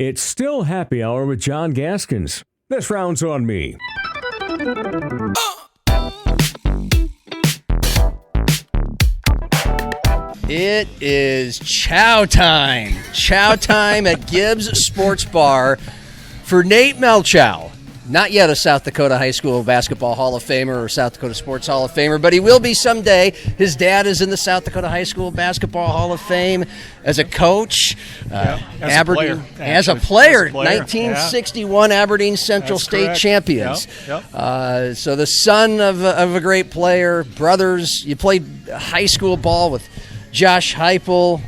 It's still happy hour with John Gaskins. This round's on me. It is chow time. Chow time at Gibs Sports Bar for Nate Malchow. Not yet a South Dakota High School Basketball Hall of Famer or South Dakota Sports Hall of Famer, but he will be someday. His dad is in the South Dakota High School Basketball Hall of Fame as a coach. As a player, 1961 Aberdeen Central State champions. So the son of a great player, brothers. You played high school ball with Josh Heupel.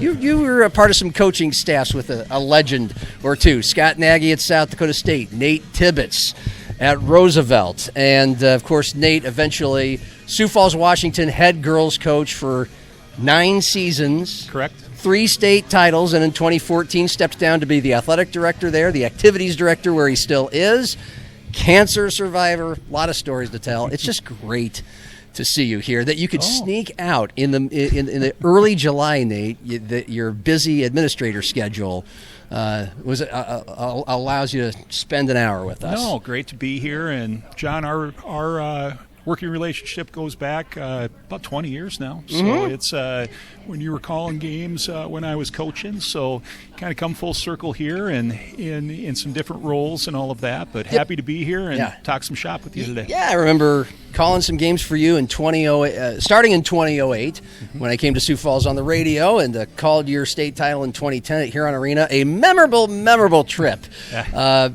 You were a part of some coaching staffs with a legend or two. Scott Nagy at South Dakota State, Nate Tibbetts at Roosevelt, and of course Nate eventually Sioux Falls, Washington head girls coach for 9 seasons. Correct. 3 state titles, and in 2014 stepped down to be the athletic director there, the activities director where he still is, cancer survivor, a lot of stories to tell. It's just great to see you here, that you could sneak out in the early July, Nate. Your busy administrator schedule allows you to spend an hour with us. No, great to be here. And John, our working relationship goes back about 20 years now. So it's when you were calling games when I was coaching. So kind of come full circle here and in some different roles and all of that. But happy to be here and talk some shop with you today. Yeah, I remember calling some games for you in 2008, starting in 2008 when I came to Sioux Falls on the radio, and called your state title in 2010 at Huron Arena. A memorable trip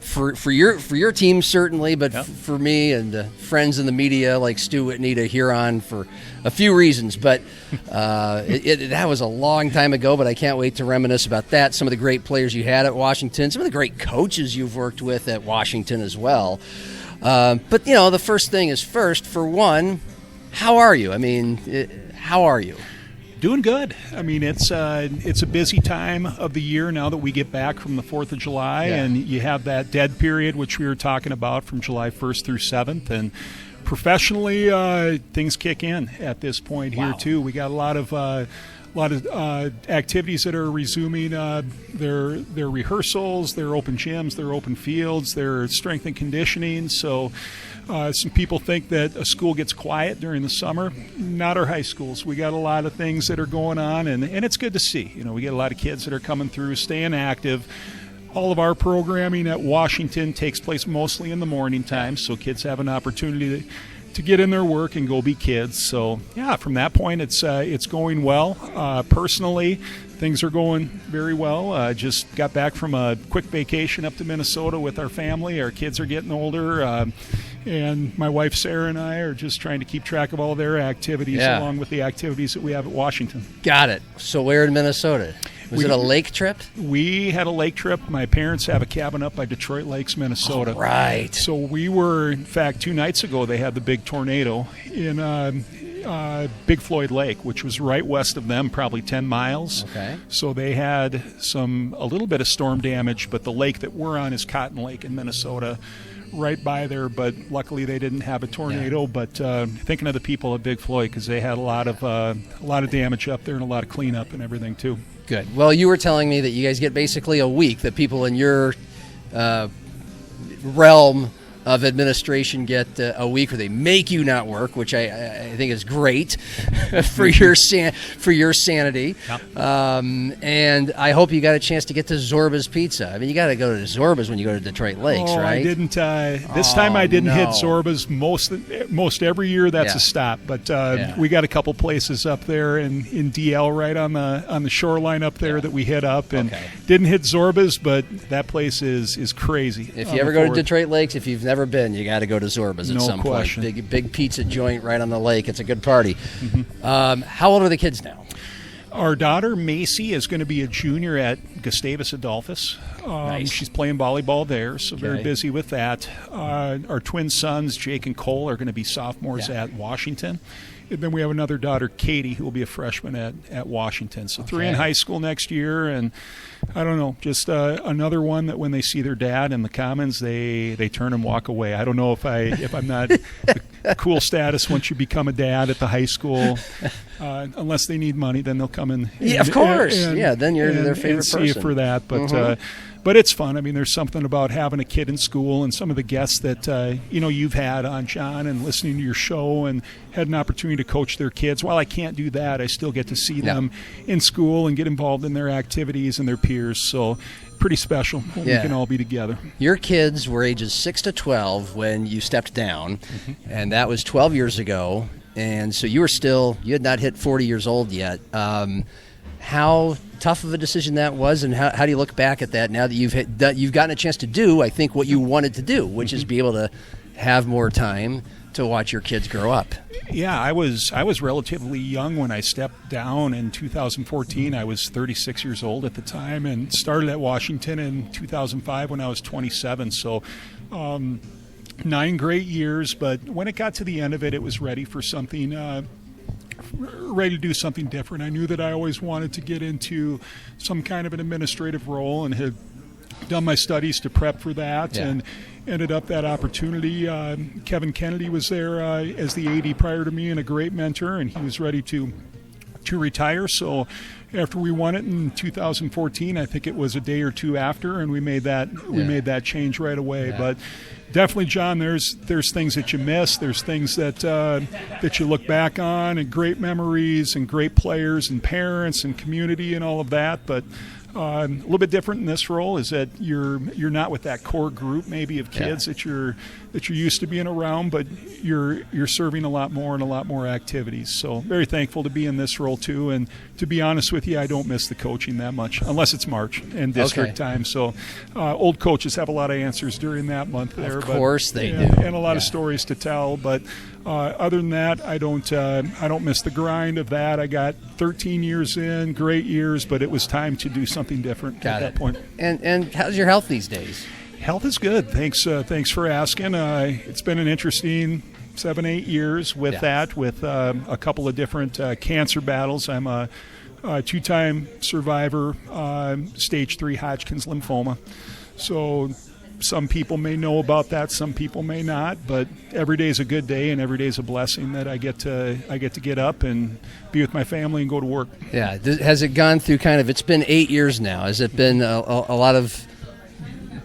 for your team certainly, but for me and friends in the media like Stu Whitney to Huron for a few reasons. But that was a long time ago, but I can't wait to reminisce about that. Some of the great players you had at Washington, some of the great coaches you've worked with at Washington as well. But, you know, the first thing is first. For one, how are you? I mean, how are you? Doing good. I mean, it's a busy time of the year now that we get back from the 4th of July, and you have that dead period, which we were talking about, from July 1st through 7th. And professionally, things kick in at this point here, too. We got a lot of activities that are resuming their rehearsals, their open gyms, their open fields, their strength and conditioning. So some people think that a school gets quiet during the summer. Not our high schools. We got a lot of things that are going on, and it's good to see. You know, we get a lot of kids that are coming through, staying active. All of our programming at Washington takes place mostly in the morning time, so kids have an opportunity to get in their work and go be kids. So, yeah, from that point, it's going well. Personally, things are going very well. Just got back from a quick vacation up to Minnesota with our family. Our kids are getting older, and my wife Sarah and I are just trying to keep track of all their activities along with the activities that we have at Washington. Got it. So where in Minnesota? Was it a lake trip? We had a lake trip. My parents have a cabin up by Detroit Lakes, Minnesota. Right. So we were, in fact, 2 nights ago, they had the big tornado in Big Floyd Lake, which was right west of them, probably 10 miles. Okay. So they had a little bit of storm damage, but the lake that we're on is Cotton Lake in Minnesota, right by there, but luckily they didn't have a tornado. Yeah. But thinking of the people at Big Floyd, because they had a lot of damage up there and a lot of cleanup and everything too. Good. Well, you were telling me that you guys get basically a week, that people in your realm of administration get a week where they make you not work, which I think is great for your sanity. Yep. And I hope you got a chance to get to Zorba's Pizza. I mean, you got to go to Zorba's when you go to Detroit Lakes, right? I didn't. This time I didn't hit Zorba's. Most every year that's a stop, but we got a couple places up there in DL right on the shoreline up there that we hit up, and didn't hit Zorba's, but that place is crazy. If you ever go to Detroit Lakes, if you've never been, you got to go to Zorba's at some point. Big pizza joint right on the lake. It's a good party. Mm-hmm. How old are the kids now? Our daughter Macy is going to be a junior at Gustavus Adolphus. Nice. She's playing volleyball there, so very busy with that. Our twin sons, Jake and Cole, are going to be sophomores at Washington. And then we have another daughter, Katie, who will be a freshman at Washington. So 3 in high school next year, and I don't know, just another one that when they see their dad in the Commons, they turn and walk away. I don't know if I'm not the cool status once you become a dad at the high school, unless they need money, then they'll come in. Yeah, of course. Then you're their favorite and see person. you for that, but it's fun. I mean, there's something about having a kid in school, and some of the guests that you've had on, John, and listening to your show and had an opportunity to coach their kids. While I can't do that, I still get to see them in school and get involved in their activities and their peers. So pretty special when we can all be together. Your kids were ages 6 to 12 when you stepped down, and that was 12 years ago. And so you had not hit 40 years old yet. How tough of a decision that was, and how do you look back at that now that you've gotten a chance to do, I think, what you wanted to do, which is be able to have more time to watch your kids grow up? Yeah, I was relatively young when I stepped down in 2014. I was 36 years old at the time, and started at Washington in 2005 when I was 27. So 9 great years, but when it got to the end of it, it was ready for something ready to do something different. I knew that I always wanted to get into some kind of an administrative role, and had done my studies to prep for that, and ended up that opportunity. Kevin Kennedy was there as the AD prior to me, and a great mentor, and he was ready to retire. So after we won it in 2014, I think it was a day or two after, and we made that change right away. But definitely, John, there's things that you miss. There's things that you look back on, and great memories, and great players, and parents, and community, and all of that. But a little bit different in this role is that you're not with that core group maybe of kids that you're used to being around, but you're serving a lot more and a lot more activities. So very thankful to be in this role too. And to be honest with you, I don't miss the coaching that much, unless it's March and district time. So old coaches have a lot of answers during that month there. Of course they do, and a lot of stories to tell. But other than that, I don't miss the grind of that. I got 13 years in, great years, but it was time to do something different at that point. And how's your health these days? Health is good. Thanks for asking. It's been an interesting 7-8 years with that, with a couple of different cancer battles. I'm a 2-time survivor, stage 3 Hodgkin's lymphoma. So some people may know about that, some people may not, but every day is a good day, and every day is a blessing that I get to get up and be with my family and go to work. Yeah. Has it gone through it's been 8 years now. Has it been a lot of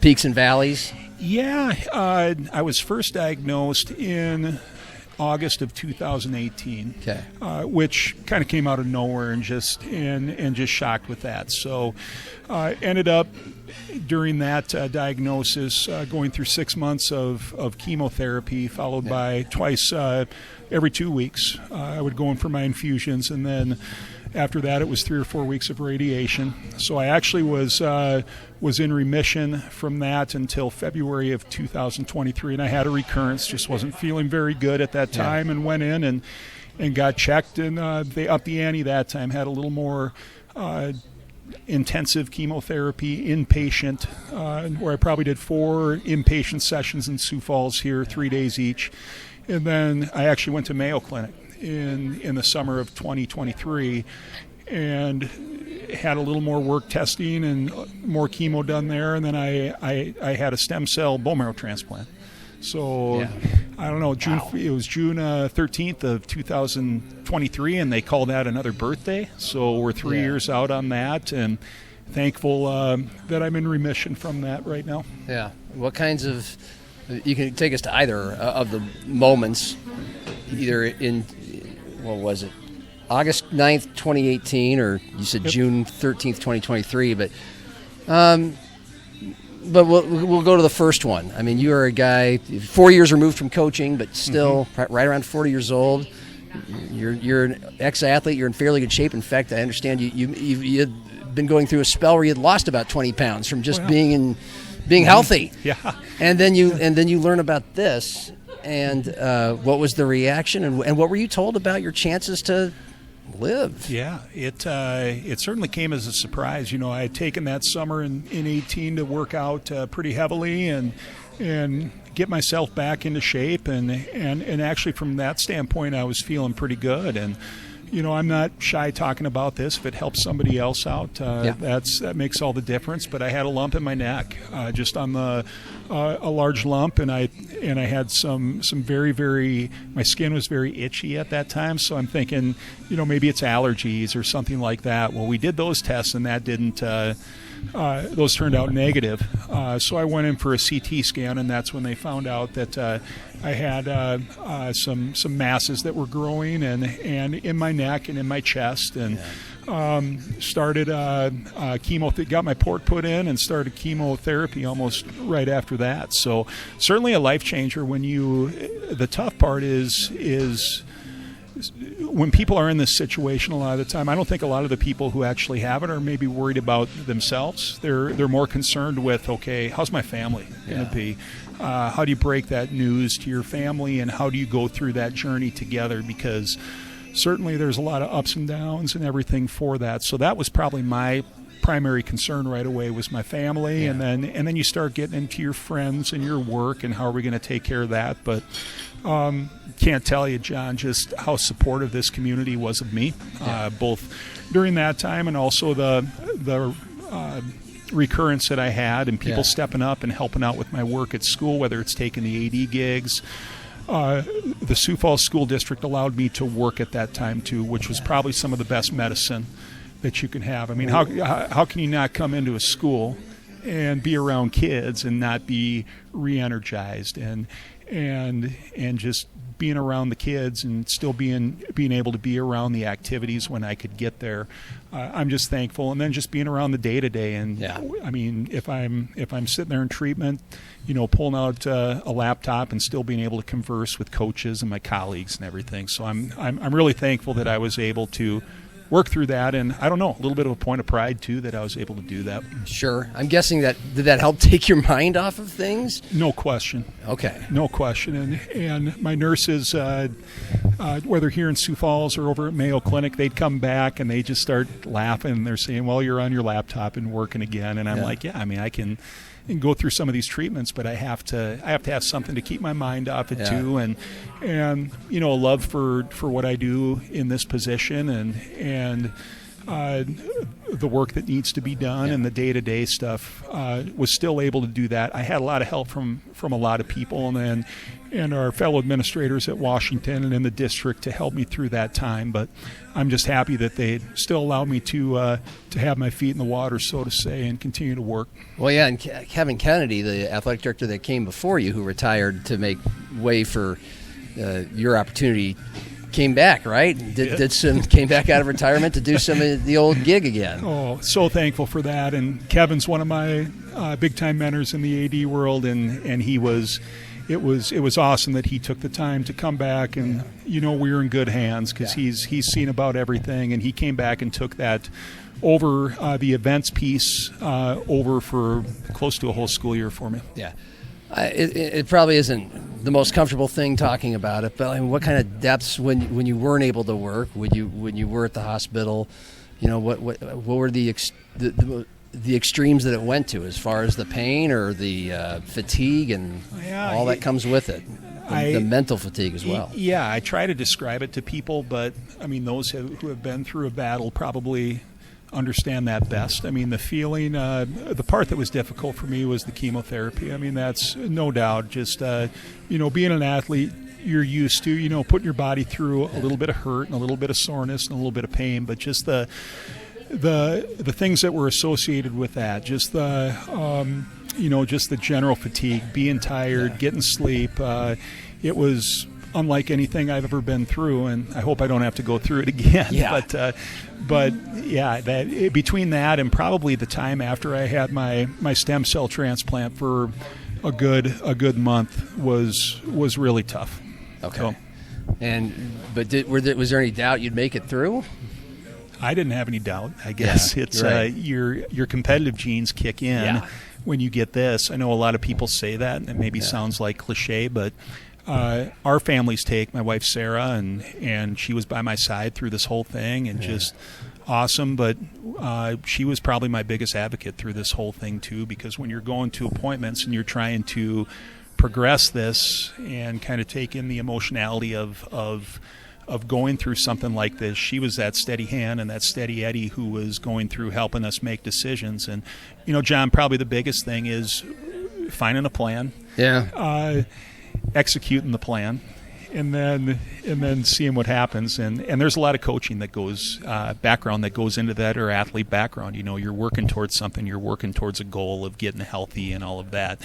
peaks and valleys? Yeah. I was first diagnosed in August of 2018, which kind of came out of nowhere, and just shocked with that. So ended up during that diagnosis going through 6 months of chemotherapy, followed by twice every 2 weeks. I would go in for my infusions, and then after that it was 3 or 4 weeks of radiation. So I actually was in remission from that until February of 2023, and I had a recurrence. Just wasn't feeling very good at that time, and went in and got checked, and they upped the ante that time, had a little more intensive chemotherapy, inpatient, where I probably did 4 inpatient sessions in Sioux Falls here, 3 days each. And then I actually went to Mayo Clinic in the summer of 2023, and had a little more work testing and more chemo done there. And then I had a stem cell bone marrow transplant. So I don't know, it was June 13th of 2023, and they called that another birthday. So we're 3 years out on that, and thankful that I'm in remission from that right now. Yeah. What kinds of, you can take us to either of the moments, either in, what was it, August 9th, 2018, or you said June 13th, 2023, but we'll go to the first one. I mean, you are a guy 4 years removed from coaching, but still right around 40 years old. You're an ex-athlete. You're in fairly good shape. In fact, I understand you had been going through a spell where you had lost about 20 pounds from just being healthy. Yeah. And then you learn about this. And what was the reaction? And what were you told about your chances to live. Yeah, it certainly came as a surprise. I had taken that summer in 18 to work out pretty heavily and get myself back into shape, and actually from that standpoint I was feeling pretty good. And I'm not shy talking about this. If it helps somebody else out, that makes all the difference. But I had a lump in my neck, just on a large lump, and I had some very, very, my skin was very itchy at that time. So I'm thinking, maybe it's allergies or something like that. Well, we did those tests, and that didn't. Those turned out negative. So I went in for a CT scan, and that's when they found out that I had some masses that were growing and in my neck and in my chest, and started chemo. Got my port put in and started chemotherapy almost right after that. So certainly a life changer. The tough part is when people are in this situation a lot of the time, I don't think a lot of the people who actually have it are maybe worried about themselves. They're more concerned with, okay, how's my family going to be? How do you break that news to your family, and how do you go through that journey together? Because certainly there's a lot of ups and downs and everything for that. So that was probably my primary concern right away, was my family, and then you start getting into your friends and your work and how are we going to take care of that. But can't tell you, John, just how supportive this community was of me, both during that time and also the recurrence that I had, and people stepping up and helping out with my work at school, whether it's taking the AD gigs. The Sioux Falls School District allowed me to work at that time too, which was probably some of the best medicine that you can have. I mean, how can you not come into a school and be around kids and not be re-energized and just being around the kids and still being able to be around the activities when I could get there. I'm just thankful. And then just being around the day-to-day. And I mean, if I'm sitting there in treatment, pulling out a laptop and still being able to converse with coaches and my colleagues and everything. So I'm really thankful that I was able to work through that, and I don't know, a little bit of a point of pride too that I was able to do that. Sure. I'm guessing did that help take your mind off of things? No question. Okay. No question. And my nurses, whether here in Sioux Falls or over at Mayo Clinic, they'd come back and they just start laughing, and they're saying, well, you're on your laptop and working again. And I'm like, I mean, I can go through some of these treatments, but I have to have something to keep my mind off it too, and a love for what I do in this position, and the work that needs to be done and the day-to-day stuff. Was still able to do that. I had a lot of help from a lot of people, and our fellow administrators at Washington and in the district to help me through that time. But I'm just happy that they still allow me to have my feet in the water, so to say, and continue to work. Well, yeah, and Kevin Kennedy, the athletic director that came before you, who retired to make way for your opportunity, came back, right? Came back out of retirement to do some of the old gig again. Oh, so thankful for that. And Kevin's one of my big-time mentors in the AD world, and he was. It was awesome that he took the time to come back, and we were in good hands because he's seen about everything, and he came back and took that over the events piece over for close to a whole school year for me. Yeah. It probably isn't the most comfortable thing talking about it, but I mean, what kind of depths when you weren't able to work, when you were at the hospital, what were the extremes that it went to as far as the pain or the fatigue and all that comes with it, the mental fatigue as well? Yeah, I try to describe it to people, but I mean, those who have been through a battle probably understand that best. I mean, the feeling, the part that was difficult for me was the chemotherapy. I mean, that's no doubt just, being an athlete, you're used to, putting your body through a little bit of hurt and a little bit of soreness and a little bit of pain, but just the things that were associated with that, just just the general fatigue, being tired, getting sleep. It was unlike anything I've ever been through, and I hope I don't have to go through it again. Yeah. But between that and probably the time after I had my stem cell transplant for a good month was really tough. Okay. So, was there any doubt you'd make it through? I didn't have any doubt. I guess it's right. Your competitive genes kick in when you get this. I know a lot of people say that, and it maybe sounds like cliche, but our family's take, my wife Sarah, and she was by my side through this whole thing, and just awesome. But she was probably my biggest advocate through this whole thing too, because when you're going to appointments and you're trying to progress this and kind of take in the emotionality of going through something like this, she was that steady hand and that steady Eddie who was going through helping us make decisions. And John, probably the biggest thing is finding a plan, executing the plan, and then seeing what happens. And there's a lot of coaching that goes background that goes into that, or athlete background. You're working towards something, you're working towards a goal of getting healthy and all of that.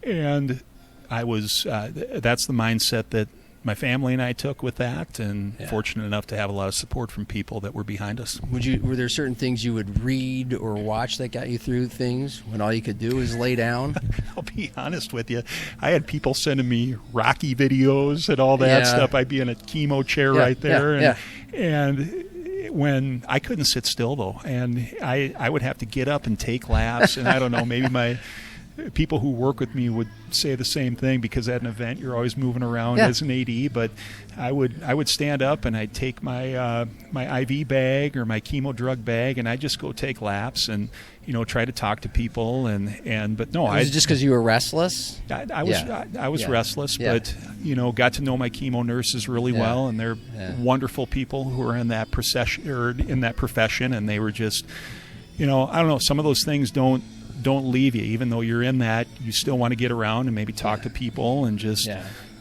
And I was that's the mindset that my family and I took with that, and fortunate enough to have a lot of support from people that were behind us. Were there certain things you would read or watch that got you through things when all you could do was lay down? I'll be honest with you. I had people sending me Rocky videos and all that stuff. I'd be in a chemo chair right there. And when I couldn't sit still, though, and I would have to get up and take laps, and I don't know, maybe my people who work with me would say the same thing, because at an event you're always moving around as an AD. But I would stand up and I'd take my my IV bag or my chemo drug bag, and I'd just go take laps and try to talk to people. But no, was it just because you were restless? I was restless, but got to know my chemo nurses really well, and they're wonderful people who are in that profession, and they were just I don't know, some of those things don't leave you. Even though you're in that, you still want to get around and maybe talk to people and just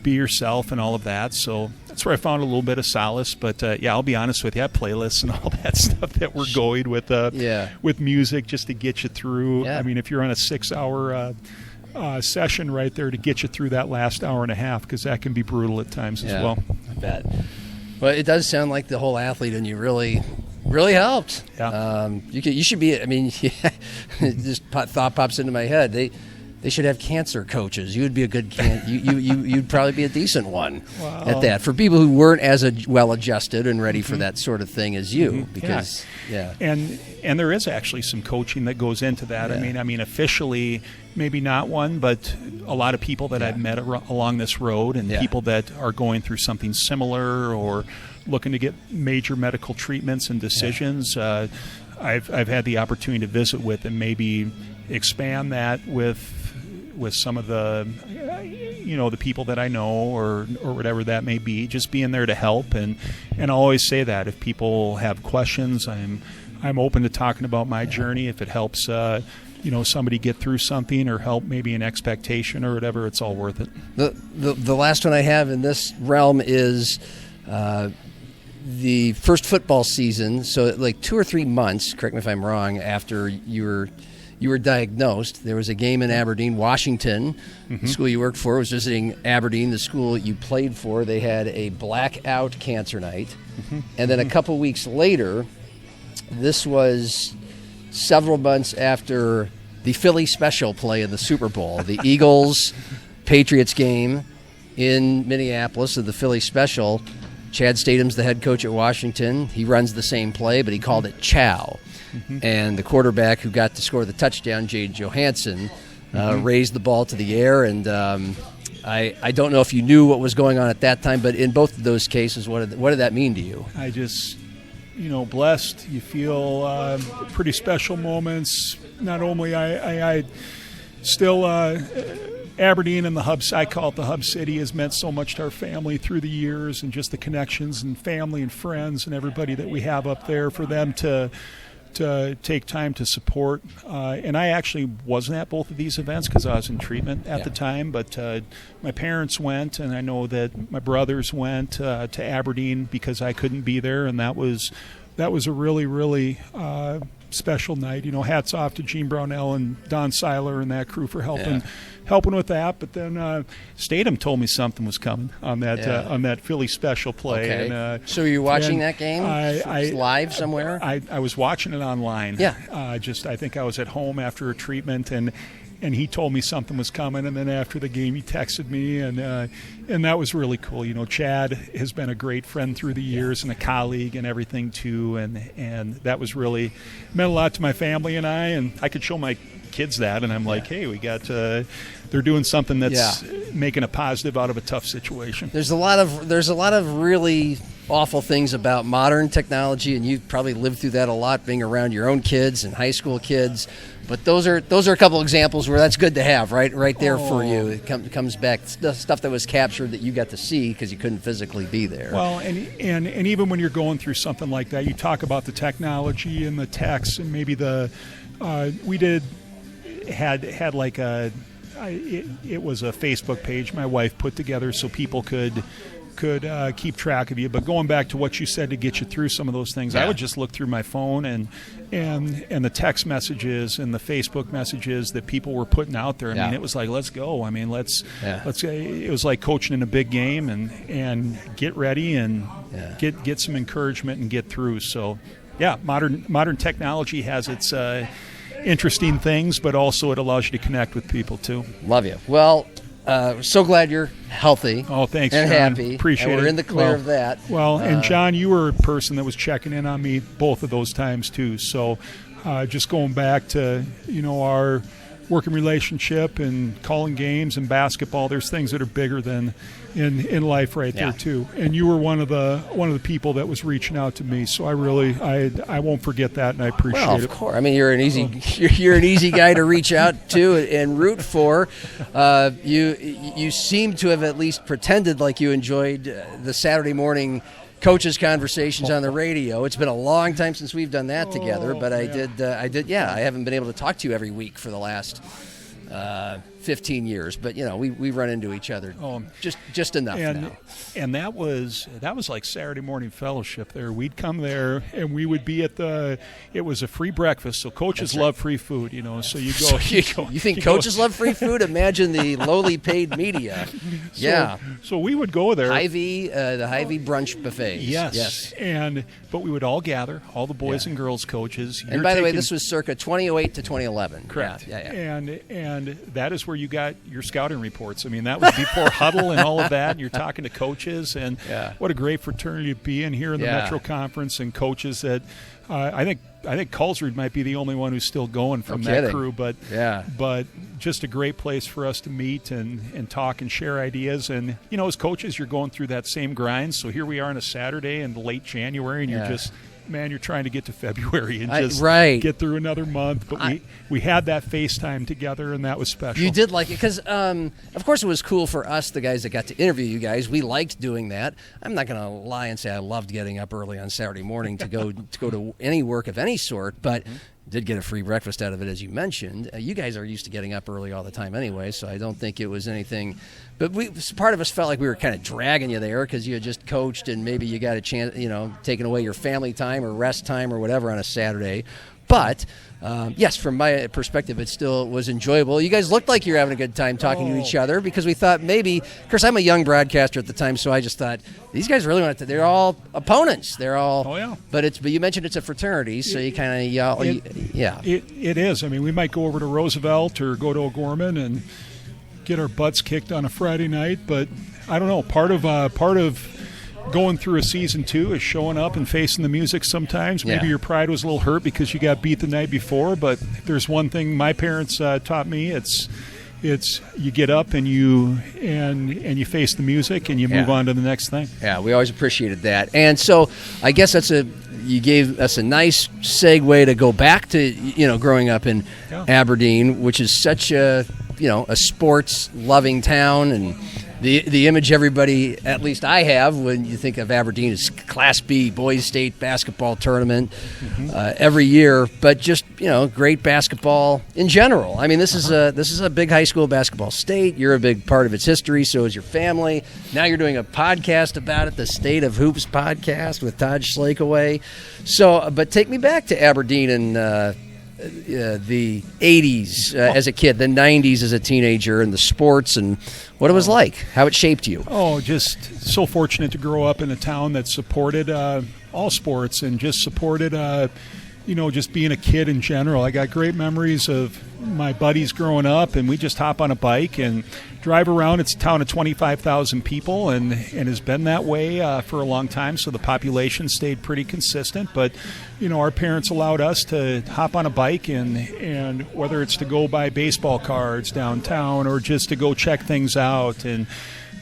be yourself and all of that. So that's where I found a little bit of solace. But I'll be honest with you, I have playlists and all that stuff that we're going with music just to get you through. I mean, if you're on a 6-hour session right there, to get you through that last hour and a half, because that can be brutal at times as well. I bet. Well, it does sound like the whole athlete in you really helped. You should be. I mean, just thought pops into my head. They should have cancer coaches. You would be a good you'd probably be a decent one at that, for people who weren't as well adjusted and ready for that sort of thing as you. Because and there is actually some coaching that goes into that. I mean, officially maybe not one, but a lot of people that I've met along this road, and people that are going through something similar or looking to get major medical treatments and decisions, I've had the opportunity to visit with and maybe expand that with some of the the people that I know or whatever that may be, just being there to help. And I always say that if people have questions, I'm open to talking about my journey. If it helps somebody get through something or help maybe an expectation or whatever, it's all worth it. The last one I have in this realm is the first football season. So like 2 or 3 months, correct me if I'm wrong, after you were diagnosed, there was a game in Aberdeen, Washington. The school you worked for was visiting Aberdeen, the school you played for. They had a blackout cancer night. And then a couple weeks later, this was several months after the Philly special play in the Super Bowl, the Eagles-Patriots game in Minneapolis of the Philly special. Chad Stathem's the head coach at Washington. He runs the same play, but he called it Chow. And the quarterback who got to score the touchdown, Jade Johansson, raised the ball to the air. And I don't know if you knew what was going on at that time, but in both of those cases, what did that mean to you? I just, blessed. You feel pretty special moments. Not only I still Aberdeen and the hub, I call it the hub city, has meant so much to our family through the years, and just the connections and family and friends and everybody that we have up there, for them to take time to support. And I actually wasn't at both of these events because I was in treatment at the time, but my parents went, and I know that my brothers went to Aberdeen because I couldn't be there, and that was a really, really special night. Hats off to Gene Brownell and Don Seiler and that crew for helping with that. But then Statham told me something was coming on that Philly special play. Okay. And, so were you watching that game live somewhere? I was watching it online. I think I was at home after a treatment, and he told me something was coming, and then after the game he texted me, and that was really cool. Chad has been a great friend through the years and a colleague and everything too, and that was really meant a lot to my family and I could show my kids that, and I'm like, hey, we got they're doing something that's making a positive out of a tough situation. There's a lot of really awful things about modern technology, and you've probably lived through that a lot, being around your own kids and high school kids. But those are a couple examples where that's good to have, right there for you. It comes back stuff that was captured that you got to see because you couldn't physically be there. Well, and even when you're going through something like that, you talk about the technology and the text, and maybe we had like it was a Facebook page my wife put together so people could keep track of you. But going back to what you said to get you through some of those things, I would just look through my phone and the text messages and the Facebook messages that people were putting out there. I mean, it was like, let's go. I mean, let's it was like coaching in a big game and get ready and get some encouragement and get through. So modern technology has its interesting things, but also it allows you to connect with people too. Love you. Well, so glad you're healthy. Oh, thanks, and John. happy. Appreciate and we're it. in the clear of that. Well, and John, you were a person that was checking in on me both of those times too. So, just going back to our working relationship and calling games and basketball, there's things that are bigger than in life right there too. And you were one of the people that was reaching out to me. So I won't forget that, and I appreciate it. Well, of course. I mean, you're an easy guy to reach out to and root for. You seem to have at least pretended like you enjoyed the Saturday morning coaches' conversations on the radio. It's been a long time since we've done that together, but I did. I haven't been able to talk to you every week for the last 15 years, but we run into each other just enough now. And that was like Saturday morning fellowship there. We'd come there and we would be at it was a free breakfast, so coaches love free food, so you go. You think coaches love free food? Imagine the lowly paid media. So we would go there. Hy-Vee, the Hy-Vee brunch buffets. Yes. But we would all gather, all the boys and girls coaches. And by the way, this was circa 2008 to 2011. Correct. Yeah. And that is where you got your scouting reports. I mean, that was before huddle and all of that. And you're talking to coaches, and what a great fraternity to be in here in the Metro Conference, and coaches that I think Culsrud might be the only one who's still going from that crew. But just a great place for us to meet and talk and share ideas. And as coaches, you're going through that same grind. So here we are on a Saturday in late January, and you're trying to get to February and just get through another month. But we had that FaceTime together, and that was special. You did like it because, of course, it was cool for us, the guys that got to interview you guys. We liked doing that. I'm not going to lie and say I loved getting up early on Saturday morning to go to any work of any sort, but did get a free breakfast out of it, as you mentioned. You guys are used to getting up early all the time anyway, so I don't think it was anything. But part of us felt like we were kind of dragging you there because you had just coached and maybe you got a chance, taking away your family time or rest time or whatever on a Saturday. But, yes, from my perspective, it still was enjoyable. You guys looked like you were having a good time talking to each other because we thought maybe, of course, I'm a young broadcaster at the time, so I just thought, these guys really want to, they're all opponents. They're all, but you mentioned it's a fraternity, so you kind of yell. It is. I mean, we might go over to Roosevelt or go to O'Gorman and get our butts kicked on a Friday night, but I don't know. Part of going through a season 2 is showing up and facing the music sometimes. Maybe your pride was a little hurt because you got beat the night before, but if there's one thing my parents taught me, it's you get up and you face the music and you move on to the next thing. Yeah, we always appreciated that. And so I guess you gave us a nice segue to go back to growing up in Aberdeen, which is such a sports loving town, and the image everybody, at least I have, when you think of Aberdeen, is Class B boys state basketball tournament every year, but just great basketball in general. I mean, this is a big high school basketball state. You're a big part of its history. So is your family. Now you're doing a podcast about it, the State of Hoops podcast with Todd Schlakeway. So, but take me back to Aberdeen and the 80s as a kid, the 90s as a teenager, and the sports and what it was like, how it shaped you. Oh, just so fortunate to grow up in a town that supported all sports and just supported just being a kid in general. I got great memories of my buddies growing up, and we just hop on a bike and drive around. It's a town of 25,000 people, and has been that way for a long time, so the population stayed pretty consistent. But, our parents allowed us to hop on a bike, and whether it's to go buy baseball cards downtown or just to go check things out, and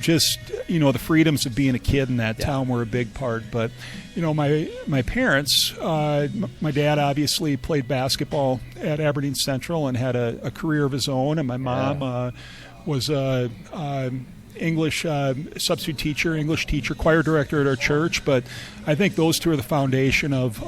just, the freedoms of being a kid in that town were a big part. But, my parents, my dad obviously played basketball at Aberdeen Central and had a career of his own, and my mom was a English substitute teacher, English teacher, choir director at our church. But I think those two are the foundation of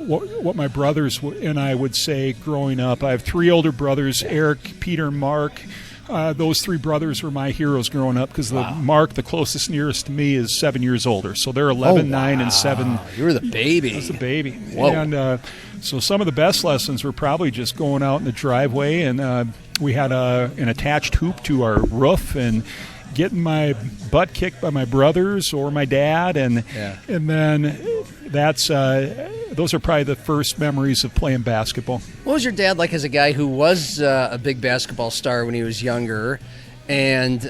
what my brothers and I would say growing up. I have three older brothers, Eric, Peter, Mark. Those three brothers were my heroes growing up because Mark, the closest nearest to me, is 7 years older. So they're 11, 9, and 7. You were the baby. I was the baby. Whoa. And so some of the best lessons were probably just going out in the driveway, and we had an attached hoop to our roof, and getting my butt kicked by my brothers or my dad, and then that's those are probably the first memories of playing basketball. What was your dad like as a guy who was a big basketball star when he was younger, and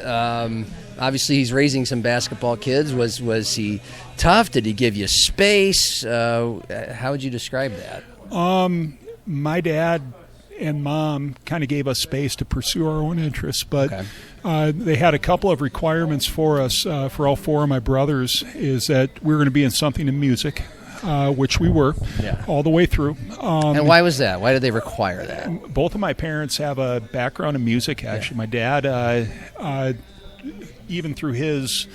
obviously he's raising some basketball kids? Was he tough? Did he give you space? How would you describe that? My dad and mom kind of gave us space to pursue our own interests, but they had a couple of requirements for us, for all four of my brothers, is that we were going to be in something in music, which we were all the way through. And why was that? Why did they require that? Both of my parents have a background in music, actually. My dad, even through his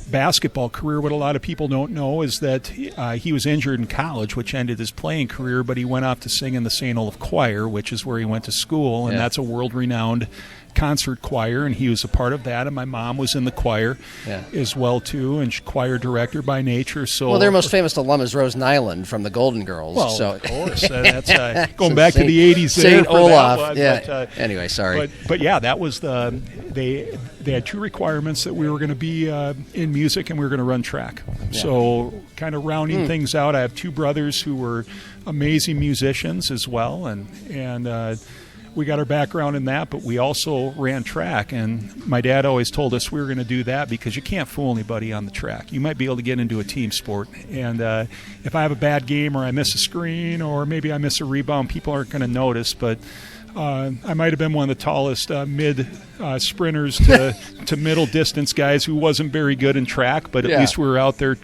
basketball career, what a lot of people don't know is that he was injured in college, which ended his playing career, but he went off to sing in the St. Olaf Choir, which is where he went to school, and that's a world-renowned concert choir, and he was a part of that. And my mom was in the choir as well too, and she's choir director by nature. So their most famous alum is Rose Nyland from the Golden Girls. Well, so of course, that's going back to the 80s. St. Olaf. One, but, anyway, sorry. But that was they had two requirements: that we were going to be in music and we were going to run track. So kind of rounding things out, I have two brothers who were amazing musicians as well, and we got our background in that, but we also ran track, and my dad always told us we were going to do that because you can't fool anybody on the track. You might be able to get into a team sport, and if I have a bad game or I miss a screen or maybe I miss a rebound, people aren't going to notice, but I might have been one of the tallest mid sprinters to middle distance guys who wasn't very good in track, but at least we were out there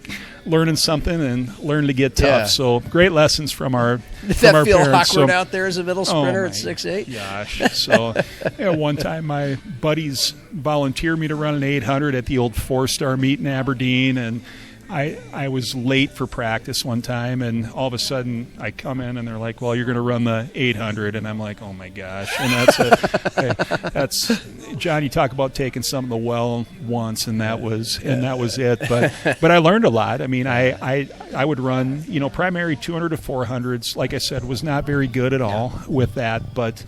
learning something and learning to get tough. So great lessons from our Did that feel parents. awkward out there as a middle sprinter at 6'8"? Gosh. So one time my buddies volunteered me to run an 800 at the old 4-star meet in Aberdeen, and I was late for practice one time, and all of a sudden I come in and they're like, "Well, you're going to run the 800," and I'm like, "Oh my gosh!" And that's John. You talk about taking some of the well once, and that was it. But I learned a lot. I mean, I would run primary 200 to 400s. Like I said, was not very good at all with that, but.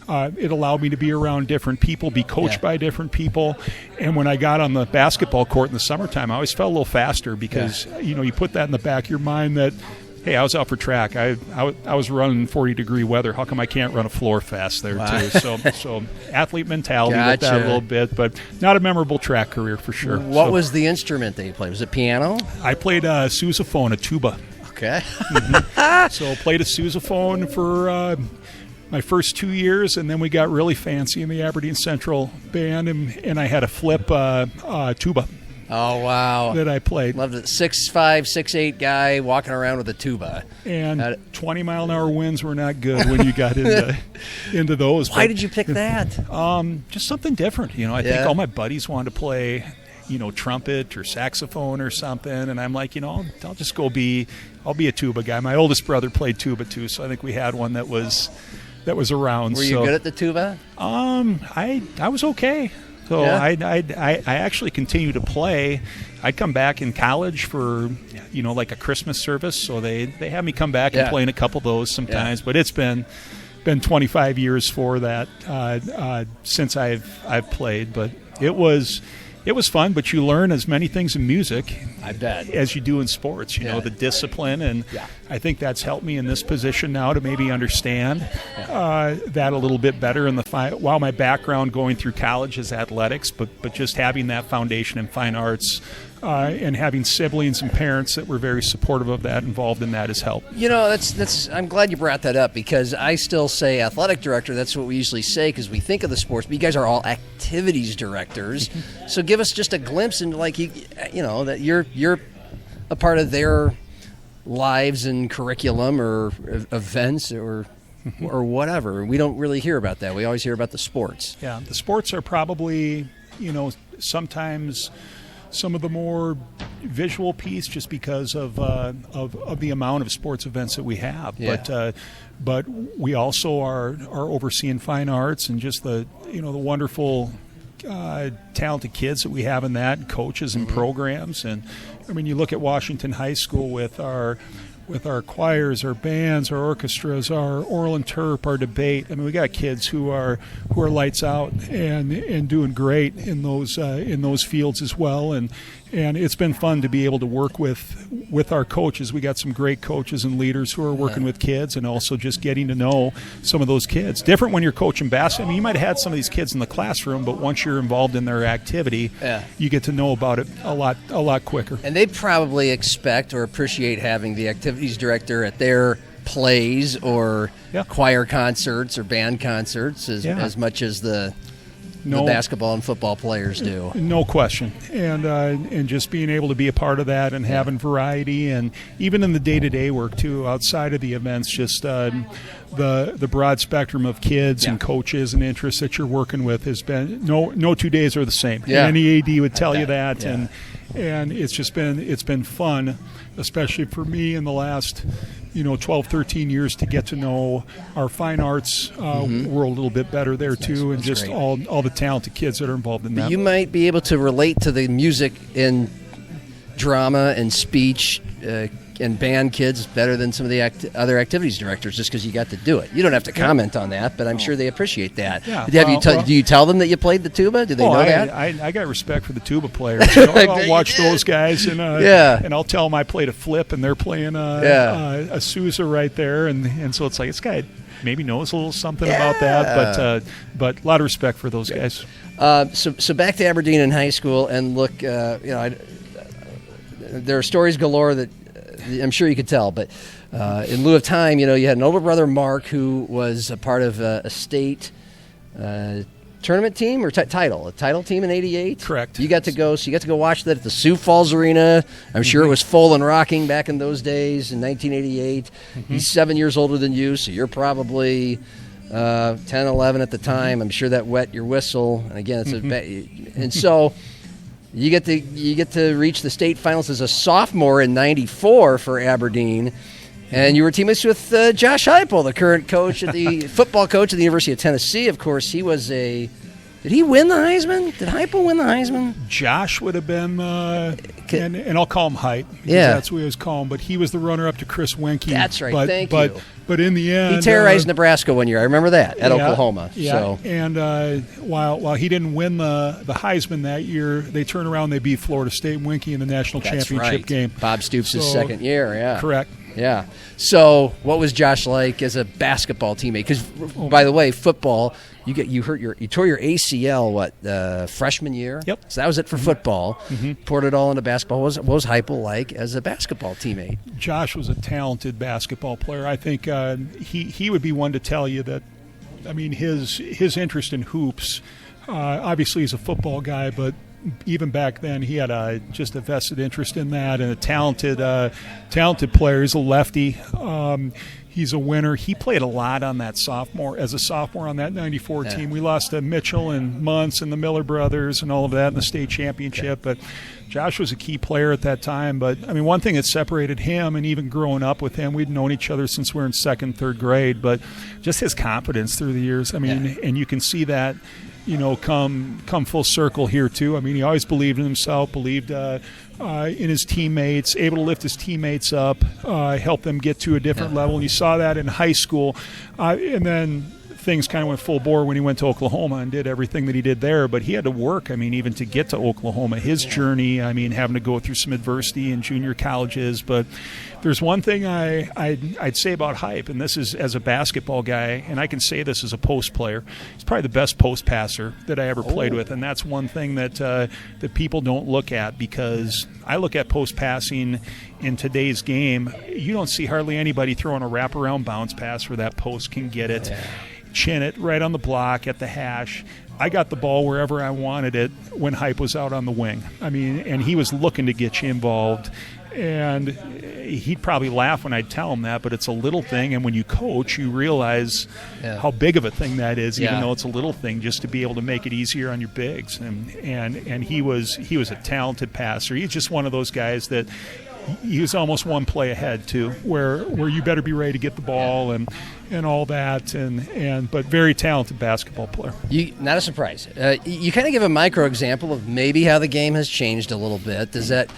It allowed me to be around different people, be coached by different people. And when I got on the basketball court in the summertime, I always felt a little faster because, you put that in the back of your mind that, hey, I was out for track. I was running in 40-degree weather. How come I can't run a floor fast there, too? So athlete mentality with that a little bit, but not a memorable track career for sure. What was the instrument that you played? Was it piano? I played sousaphone, a tuba. Okay. So played a sousaphone for... my first 2 years, and then we got really fancy in the Aberdeen Central band, and I had a flip tuba. Oh, wow. That I played. Loved it. 6'5", 6'8" guy walking around with a tuba. And 20-mile-an-hour winds were not good when you got into those. Why did you pick that? Just something different. I think all my buddies wanted to play, trumpet or saxophone or something, and I'm like, I'll just go I'll be a tuba guy. My oldest brother played tuba too, so I think we had one that was around. Were you good at the tuba? I was okay. So I actually continued to play. I'd come back in college for like a Christmas service, so they had me come back and play in a couple of those sometimes. But it's been 25 years for that since I've played. But it was It was fun, but you learn as many things in music, I bet, as you do in sports. You know, the discipline, and I think that's helped me in this position now to maybe understand that a little bit better. While my background going through college is athletics, but just having that foundation in fine arts. And having siblings and parents that were very supportive of that, involved in that, has helped. You know, that's. I'm glad you brought that up, because I still say athletic director. That's what we usually say, because we think of the sports. But you guys are all activities directors, so give us just a glimpse into, like, you know, that you're a part of their lives and curriculum or events or whatever. We don't really hear about that. We always hear about the sports. Yeah, the sports are probably, you know, sometimes some of the more visual piece, just because of the amount of sports events that we have. Yeah. But we also are overseeing fine arts and just the wonderful talented kids that we have in that, coaches and programs. And I mean, you look at Washington High School with our choirs, our bands, our orchestras, our oral and terp, our debate. I mean, we got kids who are lights out and doing great in those fields as well. And it's been fun to be able to work with our coaches. We got some great coaches and leaders who are working with kids, and also just getting to know some of those kids. Different when you're coaching basketball. I mean, you might have had some of these kids in the classroom, but once you're involved in their activity, you get to know about it a lot quicker. And they probably expect or appreciate having the activities director at their plays or choir concerts or band concerts as much as the basketball and football players do. No question. And just being able to be a part of that and having variety, and even in the day-to-day work too, outside of the events, just the broad spectrum of kids and coaches and interests that you're working with has been no 2 days are the same. Yeah. And any AD would tell you that. Yeah. And it's been fun, especially for me in the last 12, 13 years, to get to know our fine arts world a little bit better there too, and just great. all the talented kids that are involved in that. You might be able to relate to the music and drama and speech and band kids better than some of the other activities directors, just because you got to do it. You don't have to comment on that, but I'm sure they appreciate that. Yeah. Do you tell them that you played the tuba? Do they know that? I got respect for the tuba players. I'll watch those guys, and I'll tell them I played a flip, and they're playing a Sousa right there, and so it's like, this guy maybe knows a little something about that, but a lot of respect for those guys. So back to Aberdeen in high school, and look, there are stories galore that I'm sure you could tell, but in lieu of time, you had an older brother, Mark, who was a part of a state tournament team or title team in '88. Correct. You got to go watch that at the Sioux Falls Arena. I'm sure it was full and rocking back in those days in 1988. He's 7 years older than you, so you're probably 10, 11 at the time. I'm sure that wet your whistle. And again, and so. You get to reach the state finals as a sophomore in '94 for Aberdeen, and you were teammates with Josh Heupel, the current coach at the football coach at the University of Tennessee. Of course, he was Did he win the Heisman? Did Heupel win the Heisman? Josh would have been, and I'll call him Hype. That's what he was called. But he was the runner-up to Chris Wenke. That's right. Thank you. But in the end, he terrorized Nebraska one year. I remember that at Oklahoma. Yeah. So. And while he didn't win the Heisman that year, they turned around. They beat Florida State and Wenke in the national championship game. Bob Stoops' second year. Yeah. Correct. Yeah. So, what was Josh like as a basketball teammate? Because, by the way, football, you tore your ACL freshman year. Yep. So that was it for football. Poured it all into basketball. What was Heupel like as a basketball teammate? Josh was a talented basketball player. I think he would be one to tell you that. I mean, his interest in hoops. Obviously, he's a football guy, but even back then, he had just a vested interest in that, and a talented player. He's a lefty. He's a winner. He played a lot on that as a sophomore on that '94 team. We lost to Mitchell and Muntz and the Miller brothers and all of that in the state championship. But Josh was a key player at that time. But, I mean, one thing that separated him, and even growing up with him, we'd known each other since we were in second, third grade, but just his confidence through the years. I mean, and you can see that, come full circle here too. I mean, he always believed in himself, believed in his teammates, able to lift his teammates up, help them get to a different level. And you saw that in high school. And then things kind of went full bore when he went to Oklahoma and did everything that he did there. But he had to work, I mean, even to get to Oklahoma. His journey, I mean, having to go through some adversity in junior colleges. But there's one thing I'd say about Hype, and this is as a basketball guy, and I can say this as a post player. He's probably the best post passer that I ever played with, and that's one thing that people don't look at, because I look at post passing in today's game. You don't see hardly anybody throwing a wraparound bounce pass where that post can get it, chin it right on the block at the hash. I got the ball wherever I wanted it when Hype was out on the wing. I mean, and he was looking to get you involved. And he'd probably laugh when I'd tell him that, but it's a little thing. And when you coach, you realize how big of a thing that is, even though it's a little thing, just to be able to make it easier on your bigs. And he was a talented passer. He's just one of those guys that he was almost one play ahead too, where you better be ready to get the ball and all that, but very talented basketball player. Not a surprise. You kind of give a micro example of maybe how the game has changed a little bit. Does that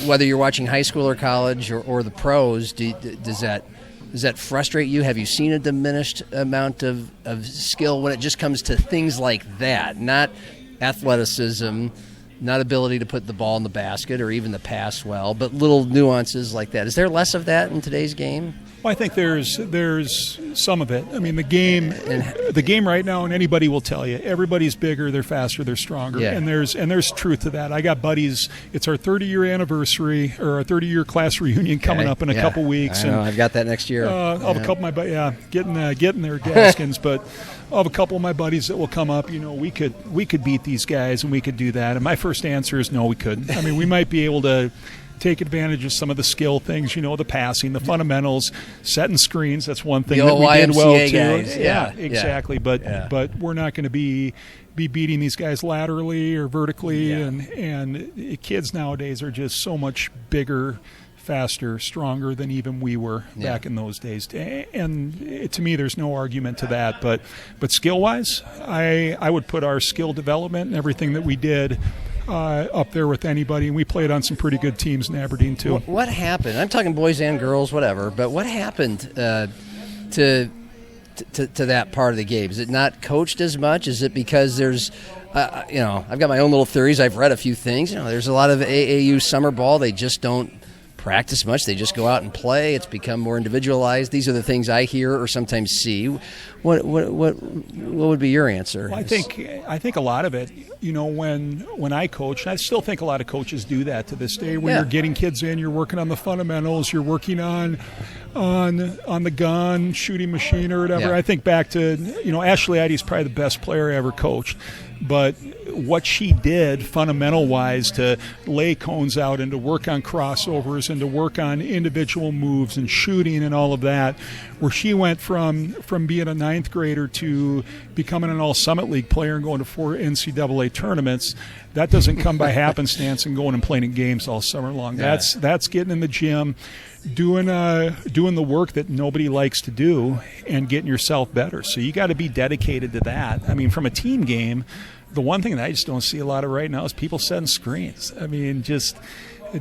whether you're watching high school or college or the pros, does that frustrate you? Have you seen a diminished amount of skill when it just comes to things like that? Not athleticism, not ability to put the ball in the basket or even the pass well, but little nuances like that. Is there less of that in today's game? Well, I think there's some of it. I mean, the game right now, and anybody will tell you, everybody's bigger, they're faster, they're stronger, and there's truth to that. I got buddies. It's our 30-year anniversary or our 30-year class reunion coming up in a couple weeks. I know, I've got that next year. I'll have a couple of my getting there, Gaskins, but I'll have a couple of my buddies that will come up. You know, we could beat these guys and we could do that. And my first answer is no, we couldn't. I mean, we might be able to take advantage of some of the skill things, you know, the passing, the fundamentals, setting screens. That's one thing that we did well too. Guys. Yeah, exactly. But we're not going to be beating these guys laterally or vertically. And kids nowadays are just so much bigger, faster, stronger than even we were back in those days. And to me, there's no argument to that. But skill-wise, I would put our skill development and everything that we did up there with anybody, and we played on some pretty good teams in Aberdeen too. What happened? I'm talking boys and girls, whatever. But what happened to that part of the game? Is it not coached as much? Is it because there's, I've got my own little theories. I've read a few things. You know, there's a lot of AAU summer ball. They just don't practice much. They just go out and play. It's become more individualized. These are the things I hear or sometimes see. What would be your answer? Well, I think a lot of it, you know, when I coach, and I still think a lot of coaches do that to this day. When you're getting kids in, you're working on the fundamentals, you're working on the gun, shooting machine or whatever. I think back to, you know, Ashley Addy's probably the best player I ever coached. But what she did fundamental-wise to lay cones out and to work on crossovers and to work on individual moves and shooting and all of that, where she went from being a ninth grader to becoming an all-Summit League player and going to 4 NCAA tournaments, that doesn't come by happenstance and going and playing in games all summer long. That's getting in the gym, doing the work that nobody likes to do and getting yourself better. So you got to be dedicated to that. I mean, from a team game, the one thing that I just don't see a lot of right now is people setting screens. I mean, just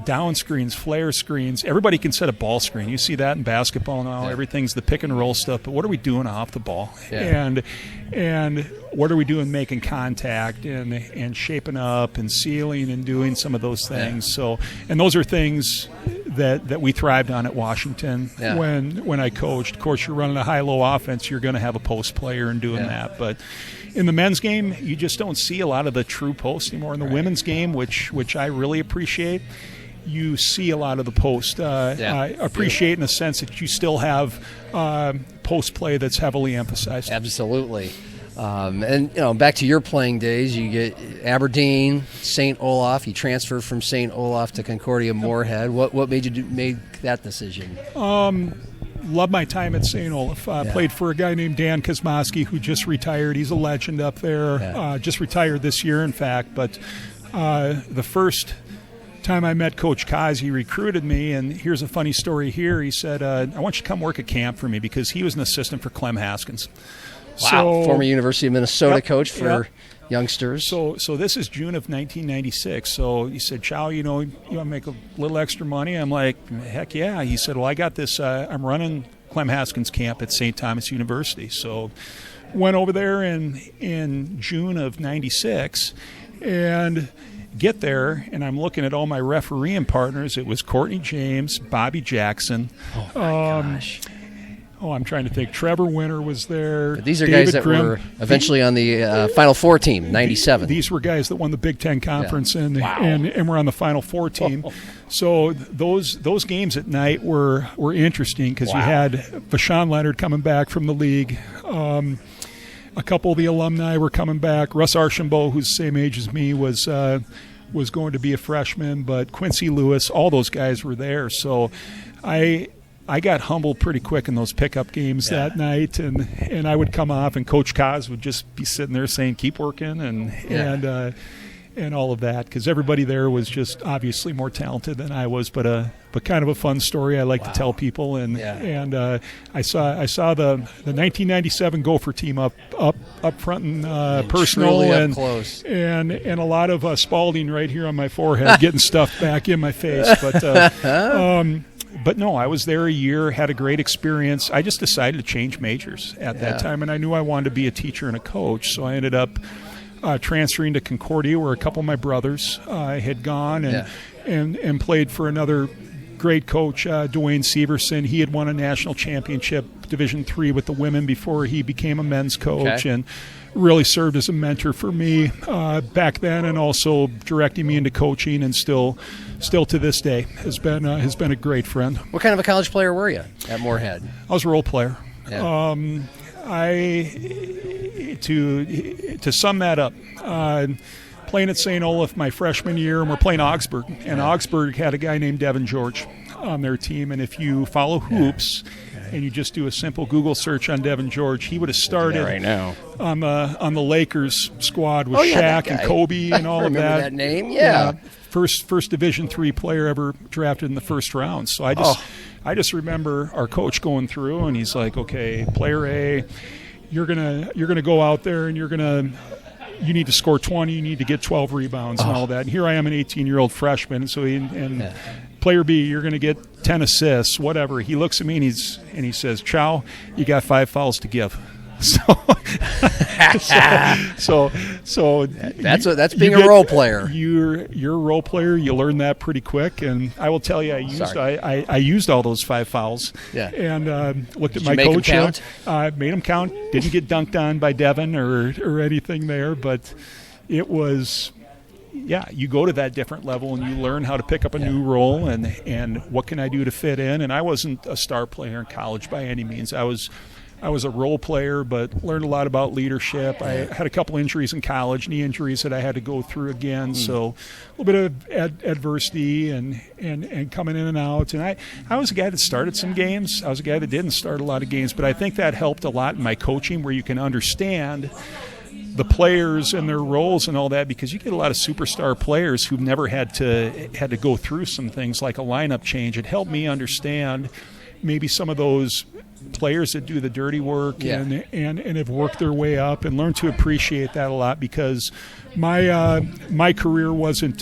down screens, flare screens. Everybody can set a ball screen. You see that in basketball now. Everything's the pick and roll stuff. But what are we doing off the ball? And what are we doing making contact and shaping up and sealing and doing some of those things? So, and those are things that we thrived on at Washington when I coached. Of course, you're running a high-low offense. You're going to have a post player and doing that. But in the men's game, you just don't see a lot of the true post anymore. In the women's game, which I really appreciate, you see a lot of the post. I appreciate in the sense that you still have post play that's heavily emphasized. Absolutely. And, you know, back to your playing days, you get Aberdeen, St. Olaf. You transferred from St. Olaf to Concordia-Moorhead. What made you make that decision? Loved my time at St. Olaf. Played for a guy named Dan Kosmowski, who just retired. He's a legend up there. Just retired this year, in fact. But the first time I met Coach Kaz, he recruited me, and here's a funny story here. He said, I want you to come work at camp for me, because he was an assistant for Clem Haskins. Wow, so, former University of Minnesota coach for youngsters. So this is June of 1996. So he said, Chow, you want to make a little extra money? I'm like, heck yeah. He said, well, I got this, I'm running Clem Haskins camp at St. Thomas University. So went over there in June of 96 and get there, and I'm looking at all my refereeing partners. It was Courtney James, Bobby Jackson. Oh, my gosh. I'm trying to think. Trevor Winter was there. These are David guys that Grimm. were eventually on the Final Four team, 97. These were guys that won the Big Ten Conference and were on the Final Four team. So those games at night were interesting because you had Vashawn Leonard coming back from the league. A couple of the alumni were coming back. Russ Archambault, who's the same age as me, was going to be a freshman, but Quincy Lewis, all those guys were there. So I got humbled pretty quick in those pickup games that night, and I would come off, and Coach Kaz would just be sitting there saying, "Keep working," and all of that, because everybody there was just obviously more talented than I was, but kind of a fun story I like to tell people. And I saw the 1997 Gopher team up front and personal, and close, and a lot of Spalding right here on my forehead getting stuffed back in my face, But no, I was there a year, had a great experience. I just decided to change majors at that time, and I knew I wanted to be a teacher and a coach, so I ended up transferring to Concordia, where a couple of my brothers had gone and played for another great coach, Dwayne Severson. He had won a national championship, Division III, with the women before he became a men's coach, and really served as a mentor for me back then, and also directing me into coaching, and still to this day has been a great friend. What kind of a college player were you at Moorhead? I was a role player. Yeah. To sum that up, playing at St. Olaf my freshman year, and we're playing Augsburg, and Augsburg had a guy named Devin George on their team, and if you follow hoops and you just do a simple Google search on Devin George, he would have started right now on the Lakers squad with Shaq and Kobe and all of that. Remember that name? First Division III player ever drafted in the first round. So I just remember our coach going through, and he's like, "Okay, player A, you're gonna go out there, and you need to score 20, you need to get 12 rebounds and all that." And here I am, an 18-year-old freshman, and so player B, you're going to get 10 assists, whatever. He looks at me and he says, "Chow, you got 5 fouls to give." So that's being a role player. You're a role player. You learn that pretty quick, and I will tell you, I used all those 5 fouls. Yeah. And looked at Did my you make coach. them count? Made them count. Didn't get dunked on by Devin or anything there, but it was. Yeah, you go to that different level and you learn how to pick up a new role and what can I do to fit in. And I wasn't a star player in college by any means. I was a role player, but learned a lot about leadership. I had a couple injuries in college, knee injuries that I had to go through again. So a little bit of adversity and coming in and out. And I was a guy that started some games. I was a guy that didn't start a lot of games, but I think that helped a lot in my coaching, where you can understand the players and their roles and all that, because you get a lot of superstar players who've never had to go through some things like a lineup change. It helped me understand maybe some of those players that do the dirty work and have worked their way up, and learn to appreciate that a lot, because my career wasn't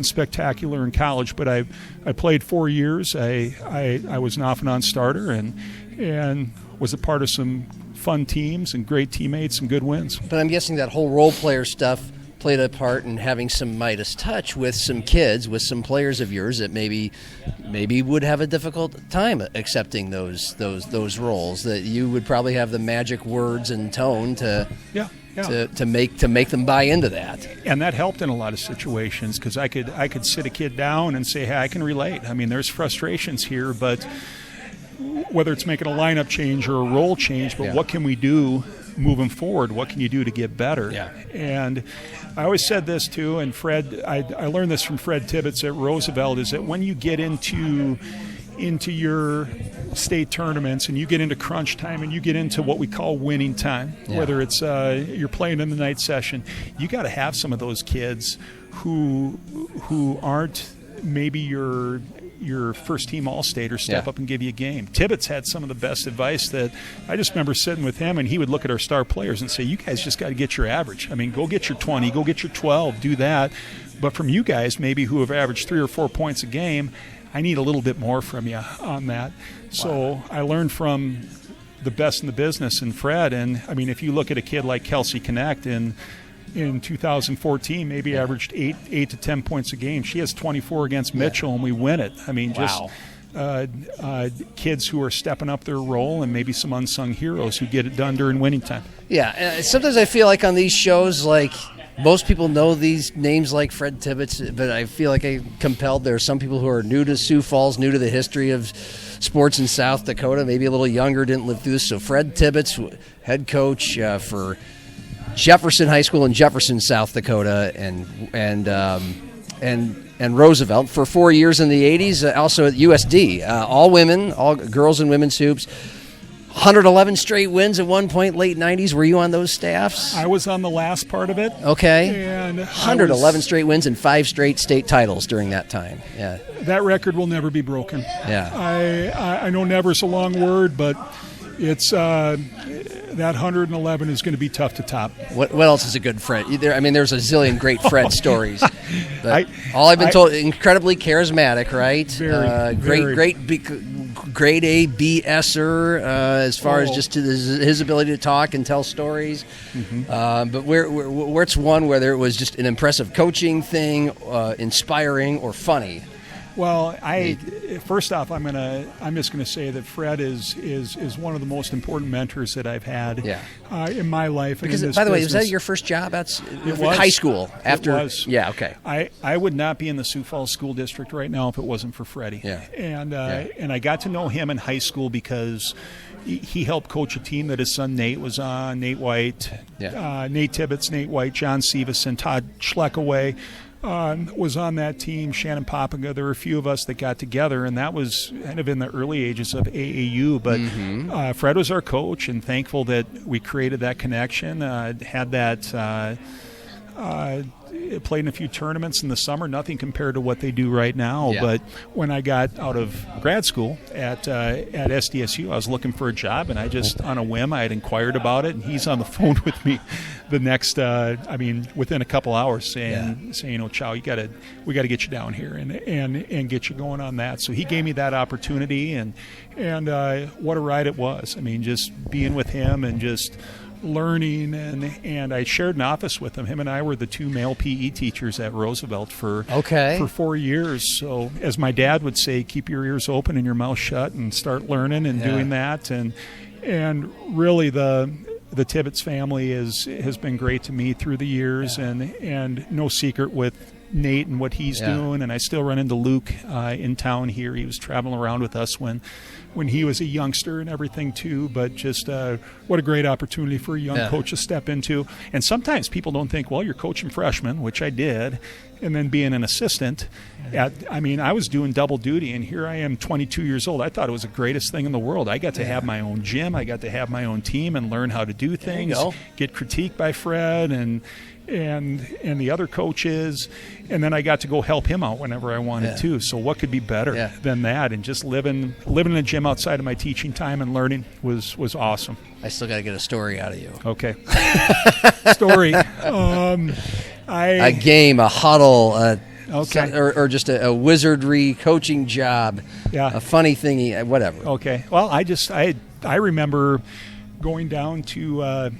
spectacular in college, but I played 4 years. I was an off and on starter and was a part of some fun teams and great teammates and good wins. But I'm guessing that whole role player stuff played a part in having some Midas touch with some kids, with some players of yours that maybe would have a difficult time accepting those roles, that you would probably have the magic words and tone to make them buy into that. And that helped in a lot of situations, because I could sit a kid down and say, "Hey, I can relate. I mean, there's frustrations here, but whether it's making a lineup change or a role change, but what can we do moving forward? What can you do to get better?" Yeah. And I always said this too, and Fred, I learned this from Fred Tibbetts at Roosevelt, is that when you get into your state tournaments and you get into crunch time and you get into what we call winning time, whether it's you're playing in the night session, you got to have some of those kids who aren't maybe your first team all-state or step up and give you a game. Tibbetts had some of the best advice that I just remember sitting with him, and he would look at our star players and say, "You guys just got to get your average. I mean, go get your 20, go get your 12, do that. But from you guys maybe who have averaged 3 or 4 points a game, I need a little bit more from you on that. So I learned from the best in the business in Fred. And, I mean, if you look at a kid like Kelsey Connect in 2014, maybe averaged 8 to 10 points a game. She has 24 against Mitchell, and we win it. I mean, just kids who are stepping up their role, and maybe some unsung heroes who get it done during winning time. Yeah, sometimes I feel like on these shows, like, most people know these names like Fred Tibbetts, but I feel like I'm compelled. There are some people who are new to Sioux Falls, new to the history of sports in South Dakota, maybe a little younger, didn't live through this. So Fred Tibbetts, head coach for Jefferson High School in Jefferson, South Dakota, and Roosevelt for 4 years in the 80s, also at USD. All women, all girls and women's hoops. 111 straight wins at one point, late 90s. Were you on those staffs? I was on the last part of it. Okay. And 111 straight wins and 5 straight state titles during that time. Yeah. That record will never be broken. Yeah. I know never's a long word, but it's that 111 is going to be tough to top. What else is a good Fred? There's a zillion great Fred stories. But all I've been told, incredibly charismatic, right? Grade A BSer as far as just his ability to talk and tell stories. Mm-hmm. But where's one whether it was just an impressive coaching thing, inspiring, or funny? Well, first off, I'm just gonna say that Fred is one of the most important mentors that I've had in my life. Because by the way, was that your first job at high school? After it was. Yeah, okay. I would not be in the Sioux Falls School District right now if it wasn't for Freddie. Yeah. And I got to know him in high school because he helped coach a team that his son Nate was on. Nate White, Nate Tibbetts, Nate White, John Severson, Todd Schleckaway. Was on that team, Shannon Poppinga. There were a few of us that got together, and that was kind of in the early ages of AAU. But Fred was our coach, and thankful that we created that connection, had that played in a few tournaments in the summer, nothing compared to what they do right now. Yeah. But when I got out of grad school at SDSU, I was looking for a job, and I just, on a whim, I had inquired about it, and he's on the phone with me the next, within a couple hours saying, Chow, we got to get you down here and get you going on that. So he gave me that opportunity, and what a ride it was. I mean, just being with him and just learning, and I shared an office with him. Him and I were the 2 male PE teachers at Roosevelt for 4 years. So as my dad would say, keep your ears open and your mouth shut and start learning and doing that. And really the Tibbetts family has been great to me through the years, and no secret with Nate and what he's doing. And I still run into Luke in town here. He was traveling around with us when he was a youngster and everything too, but just what a great opportunity for a young coach to step into. And sometimes people don't think, well, you're coaching freshmen, which I did, and then being an assistant. I was doing double duty, and here I am 22 years old. I thought it was the greatest thing in the world. I got to have my own gym. I got to have my own team and learn how to do things, get critiqued by Fred and the other coaches, and then I got to go help him out whenever I wanted to. So what could be better than that? And just living in a gym outside of my teaching time and learning was awesome. I still got to get a story out of you. Okay. Story. A game, a huddle, or just a wizardry coaching job, a funny thingy, whatever. Okay. Well, I remember going down to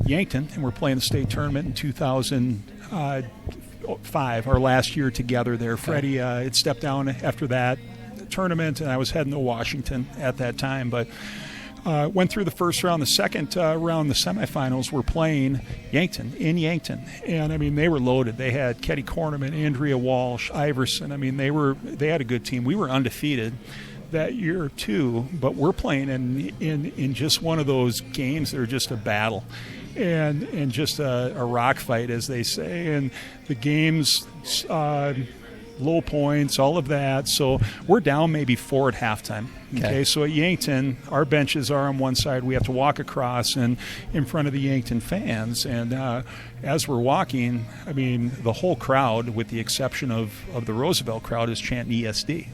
Yankton, and we're playing the state tournament in 2005, our last year together there. Okay. Freddie had stepped down after that tournament, and I was heading to Washington at that time, but went through the first round. The second round, the semifinals, were playing Yankton, in Yankton, and they were loaded. They had Ketty Cornerman, Andrea Walsh, Iverson. They had a good team. We were undefeated that year too, but we're playing in just one of those games that are just a battle and just a rock fight, as they say, and the game's low points, all of that. So we're down maybe 4 at halftime. Okay, so at Yankton, our benches are on one side. We have to walk across and in front of the Yankton fans. And as we're walking, the whole crowd, with the exception of the Roosevelt crowd, is chanting ESD.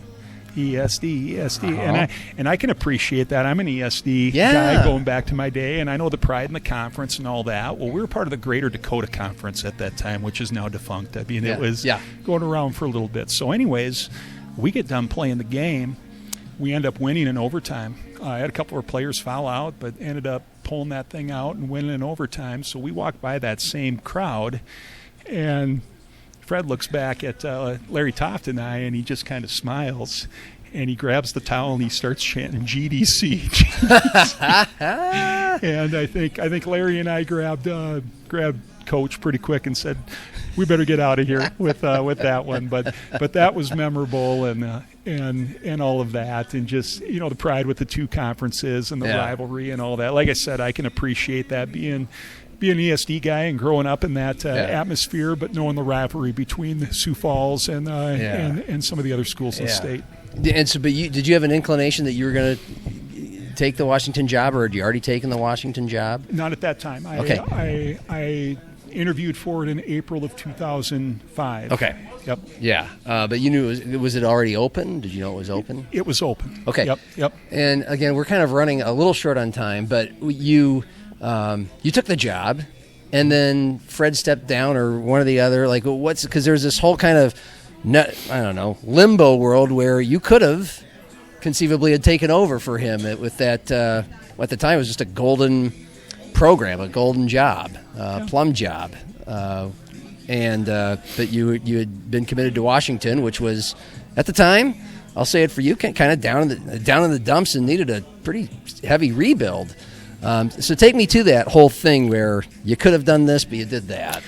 ESD, and I can appreciate that. I'm an ESD guy going back to my day, and I know the pride in the conference and all that. Well, we were part of the Greater Dakota Conference at that time, which is now defunct. It was going around for a little bit. So anyways, we get done playing the game. We end up winning in overtime. I had a couple of players foul out, but ended up pulling that thing out and winning in overtime. So we walked by that same crowd, and Fred looks back at Larry Toft and I, and he just kind of smiles, and he grabs the towel and he starts chanting GDC. GDC. And I think Larry and I grabbed Coach pretty quick and said, we better get out of here with that one. But that was memorable, and all of that, and just, the pride with the two conferences and the rivalry and all that. Like I said, I can appreciate that being an ESD guy and growing up in that atmosphere, but knowing the rivalry between the Sioux Falls and some of the other schools in the state. And so, did you have an inclination that you were going to take the Washington job, or had you already taken the Washington job? Not at that time. I interviewed for it in April of 2005. Okay. Yep. Yeah. But you knew was it already open? Did you know it was open? It was open. Okay. Yep. And again, we're kind of running a little short on time, but you took the job, and then Fred stepped down, or one or the other. Like, because there's this whole kind of limbo world where you could have conceivably had taken over for him with that. At the time, it was just a golden program, a golden job, plum job, but you had been committed to Washington, which was at the time, I'll say it for you, kind of down in the dumps and needed a pretty heavy rebuild. So take me to that whole thing where you could have done this, but you did that.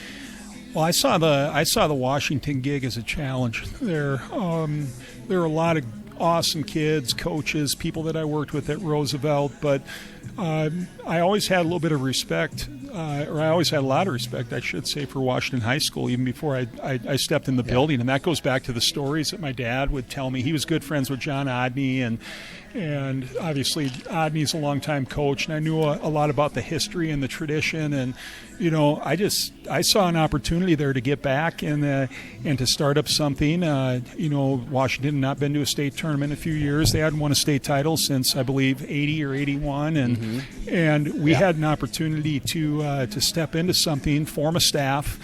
Well, I saw the Washington gig as a challenge. There are a lot of awesome kids, coaches, people that I worked with at Roosevelt, but I always had a little bit of respect, or I always had a lot of respect, I should say, for Washington High School, even before I stepped in the building. And that goes back to the stories that my dad would tell me. He was good friends with John Odney, and obviously Odney's a longtime coach, and I knew a lot about the history and the tradition. And I saw an opportunity there to get back and to start up something. Washington had not been to a state tournament in a few years. They hadn't won a state title since, I believe, 80 or 81, and we had an opportunity to step into something, form a staff,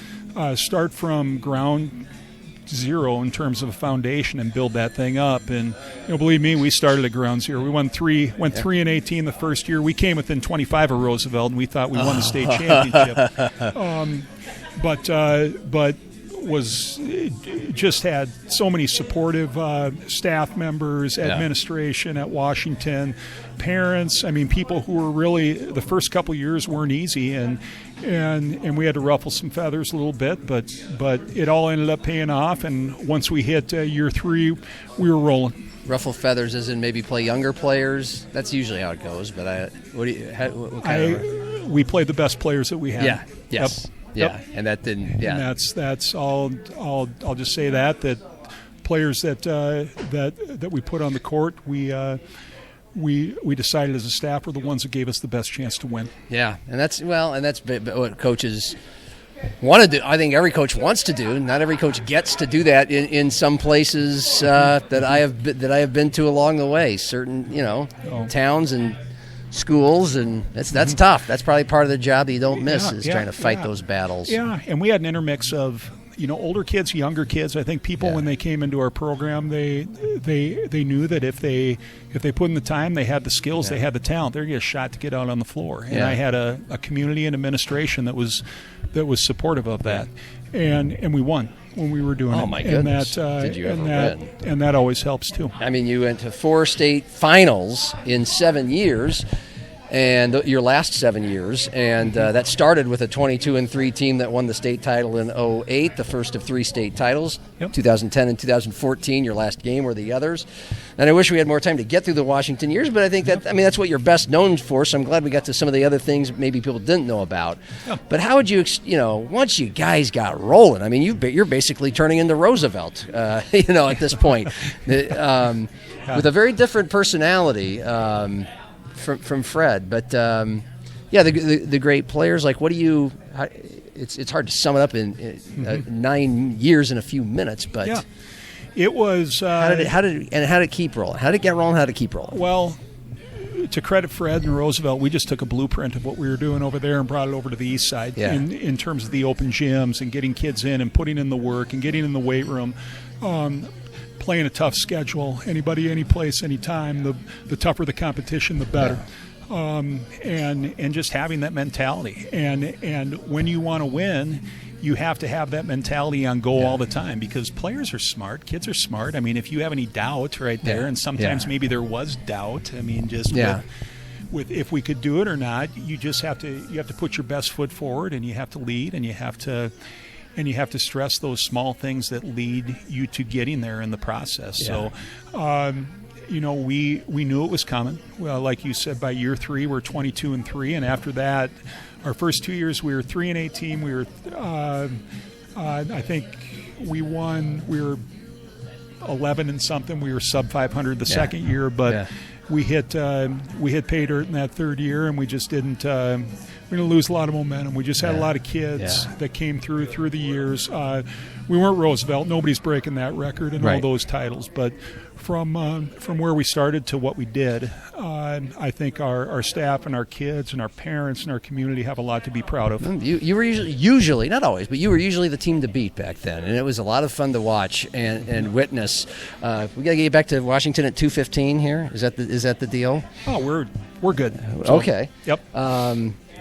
start from ground zero in terms of a foundation and build that thing up. And believe me, we started at ground zero. We went 3-18 the first year. We came within 25 of Roosevelt, and we thought we won the state championship. But was just had so many supportive staff members, administration at Washington, parents. I mean, people who were really, the first couple of years weren't easy, and we had to ruffle some feathers a little bit, but it all ended up paying off. And once we hit year 3, we were rolling. Ruffle feathers as in maybe play younger players. That's usually how it goes. But we played the best players that we had. Yeah. Yes. Yep. Yeah, Yep. and that didn't. Yeah, and that's all. I'll just say that players that we put on the court, we decided as a staff were the ones that gave us the best chance to win. Yeah, and that's what coaches want to do. I think every coach wants to do. Not every coach gets to do that in some places that I have been to along the way. Certain towns and schools, and that's tough. That's probably part of the job that you don't miss is trying to fight those battles. Yeah, and we had an intermix of older kids, younger kids. I think people when they came into our program, they knew that if they put in the time, they had the skills, they had the talent, they're going to get a shot to get out on the floor. And I had a community and administration that was supportive of that, and we won when we were doing it. Oh my goodness! Did you ever win? And that always helps too. I mean, you went to 4 state finals in 7 years, and your last 7 years, and that started with a 22-3 team that won the state title in 2008, the first of 3 state titles. 2010 and 2014, your last game were the others. And I wish we had more time to get through the Washington years, but I think that's what you're best known for. So I'm glad we got to some of the other things maybe people didn't know about. But how would you, once you guys got rolling? I mean, you're basically turning into Roosevelt, at this point, with a very different personality. From Fred, but the great players. Like, what do you? It's hard to sum it up in 9 years in a few minutes, but it was. How did it keep rolling? How did it get rolling? How did it keep rolling? Well, to credit Fred and Roosevelt, we just took a blueprint of what we were doing over there and brought it over to the east side in terms of the open gyms and getting kids in and putting in the work and getting in the weight room. playing a tough schedule. Anybody, any place, anytime. The tougher the competition, the better. And just having that mentality. And when you want to win, you have to have that mentality on goal all the time, because players are smart, kids are smart. I mean, if you have any doubt right there, and sometimes maybe there was doubt. I mean, just with if we could do it or not, you just have to put your best foot forward, and you have to lead, and you have to stress those small things that lead you to getting there in the process. So. We knew it was coming. Well, like you said, by year 3, we're 22-3, and after that, our first 2 years we were 3-8 team. We were, I think, we won. We were 11 and something. We were sub 500 the second year, but we hit pay dirt in that third year, and we just didn't. We didn't lose a lot of momentum. We just had a lot of kids that came through the years. We weren't Roosevelt. Nobody's breaking that record and all those titles, but. From where we started to what we did, I think our staff and our kids and our parents and our community have a lot to be proud of. You were usually, not always, but you were usually the team to beat back then, and it was a lot of fun to watch and witness. We got to get back to Washington at 2:15 here. Is that the deal? Oh, we're good. So, okay. Yep.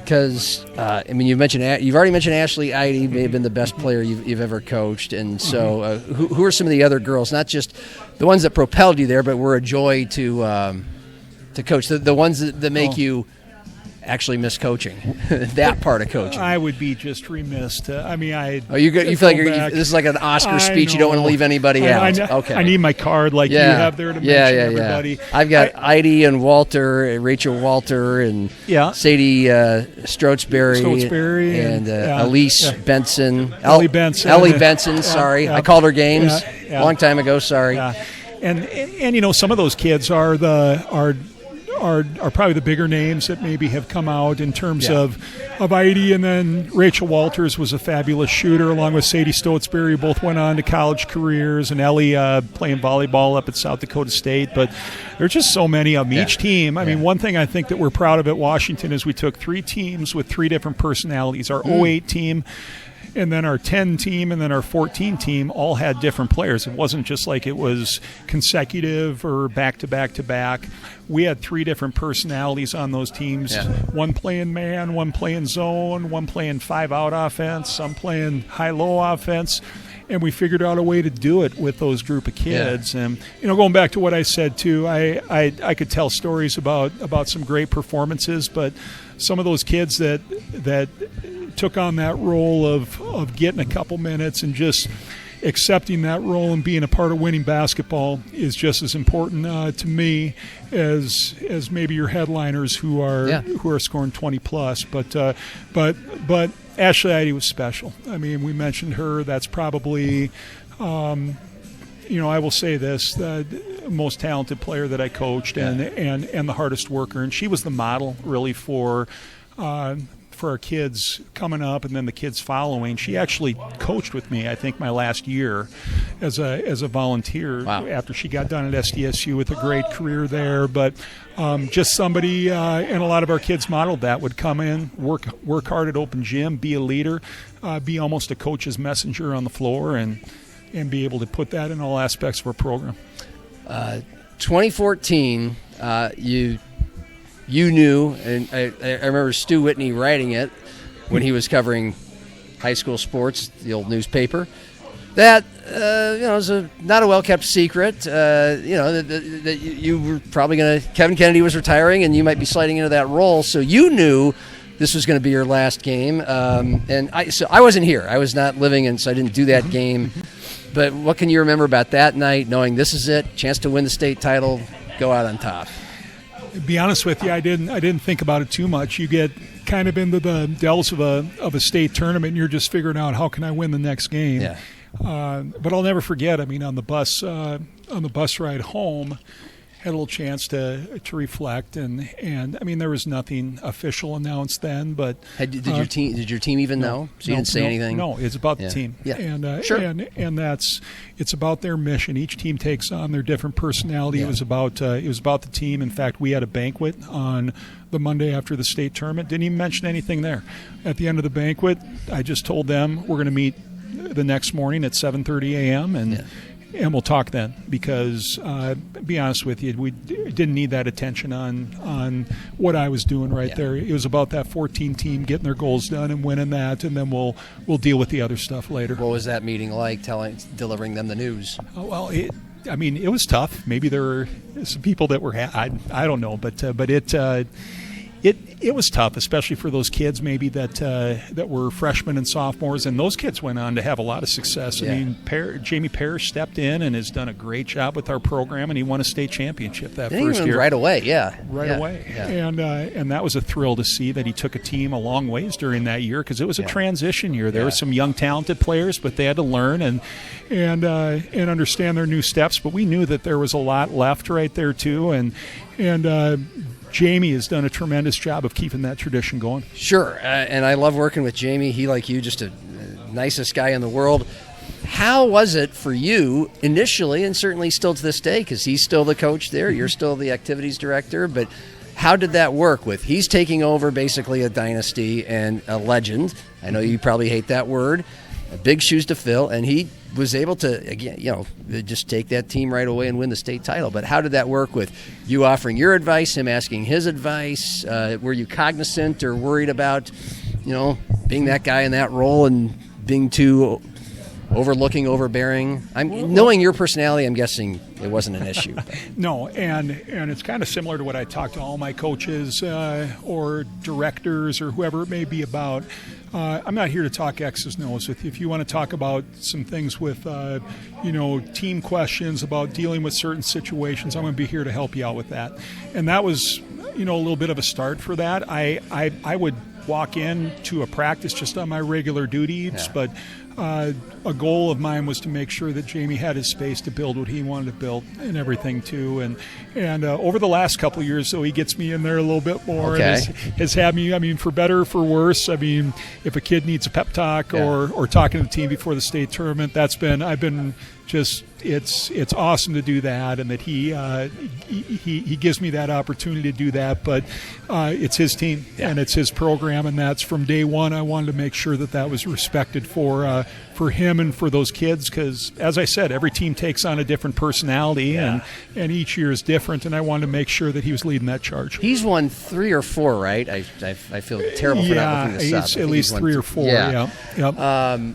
Because you've already mentioned Ashley A.D. may have been the best player you've ever coached, and so who are some of the other girls? Not just the ones that propelled you there, but were a joy to coach. The ones that make you actually miss coaching, that part of coaching. I would be just remiss to. I mean, you feel like this is like an Oscar speech. You don't want to leave anybody out. Okay. I need my card like you have there to mention everybody. I've got Heidi and Walter, Rachel Walter, and Sadie Strotsberry, and Elise Benson. Ellie Benson. Ellie Benson. Sorry, I called her games a long time ago. Sorry. Yeah. And some of those kids are probably the bigger names that maybe have come out in terms of Heidi, and then Rachel Walters was a fabulous shooter along with Sadie Stotsberry. Both went on to college careers, and Ellie playing volleyball up at South Dakota State. But there's just so many of them. Each team, I mean, one thing I think that we're proud of at Washington is we took 3 teams with 3 different personalities. Our 08 team, and then our 10 team, and then our 14 team all had different players. It wasn't just like it was consecutive or back-to-back-to-back. We had 3 different personalities on those teams, one playing man, one playing zone, one playing 5-out offense, some playing high-low offense, and we figured out a way to do it with those group of kids. And, going back to what I said, too, I could tell stories about some great performances, but some of those kids that took on that role of getting a couple minutes and just accepting that role and being a part of winning basketball is just as important to me as maybe your headliners who are scoring 20 plus. But Ashley Heidi was special. I mean, we mentioned her. That's probably I will say this, the most talented player that I coached and the hardest worker, and she was the model really for our kids coming up and then the kids following. She actually coached with me, I think, my last year as a volunteer after she got done at SDSU with a great career there. But just somebody, and a lot of our kids modeled that, would come in, work hard at open gym, be a leader, be almost a coach's messenger on the floor, and be able to put that in all aspects of our program. 2014, you knew, and I remember Stu Whitney writing it when he was covering high school sports, the old newspaper, that was not a well-kept secret. That you were probably going to. Kevin Kennedy was retiring, and you might be sliding into that role. So you knew this was going to be your last game. And I wasn't here. I was not living, and so I didn't do that game. But what can you remember about that night, knowing this is it, chance to win the state title, go out on top? To be honest with you, I didn't think about it too much. You get kind of into the dells of a state tournament, and you're just figuring out how can I win the next game. Yeah. But I'll never forget. I mean, on the bus ride home, had a little chance to reflect, and I mean, there was nothing official announced then. But did your team even know? So you didn't say anything. No, it's about the team. Yeah. And and it's about their mission. Each team takes on their different personality. Yeah. It was about the team. In fact, we had a banquet on the Monday after the state tournament. Didn't even mention anything there. At the end of the banquet, I just told them we're going to meet the next morning at 7:30 a.m. we'll talk then, because be honest with you, we didn't need that attention on what I was doing there. It was about that 14 team getting their goals done and winning that, and then we'll deal with the other stuff later. What was that meeting like, delivering them the news? Well, it was tough. Maybe there were some people that were I don't know, but it was tough, especially for those kids maybe that were freshmen and sophomores, and those kids went on to have a lot of success. Yeah. I mean, Jamie Parrish stepped in and has done a great job with our program, and he won a state championship that first year. Right away, yeah. Right away. Yeah. And that was a thrill to see that he took a team a long ways during that year, because it was a transition year. There were some young talented players, but they had to learn and understand their new steps. But we knew that there was a lot left right there too, and Jamie has done a tremendous job of keeping that tradition going. Sure, and I love working with Jamie. He, like you, just a nicest guy in the world. How was it for you initially, and certainly still to this day, because he's still the coach there, you're still the activities director, but how did that work with he's taking over basically a dynasty and a legend? I know you probably hate that word. Big shoes to fill, and he was able to, again, just take that team right away and win the state title. But how did that work with you offering your advice, him asking his advice? Were you cognizant or worried about, being that guy in that role and being too overbearing? Knowing your personality, I'm guessing it wasn't an issue. No, and it's kind of similar to what I talk to all my coaches or directors or whoever it may be about. I'm not here to talk X's and O's with you. If you want to talk about some things with, team questions about dealing with certain situations, I'm going to be here to help you out with that. And that was, a little bit of a start for that. I would walk in to a practice just on my regular duties, but a goal of mine was to make sure that Jamie had his space to build what he wanted to build and everything too. And over the last couple of years, so he gets me in there a little bit more. Okay. And has had me, for better or for worse. If a kid needs a pep talk or talking to the team before the state tournament, it's awesome to do that, and that he gives me that opportunity to do that. But it's his team and it's his program, and that's from day one. I wanted to make sure that was respected for him and for those kids, because as I said, every team takes on a different personality, and each year is different. And I wanted to make sure that he was leading that charge. He's won 3 or 4, right? I feel terrible for not looking this up. He's at least 3 or 4. Yeah. Yep.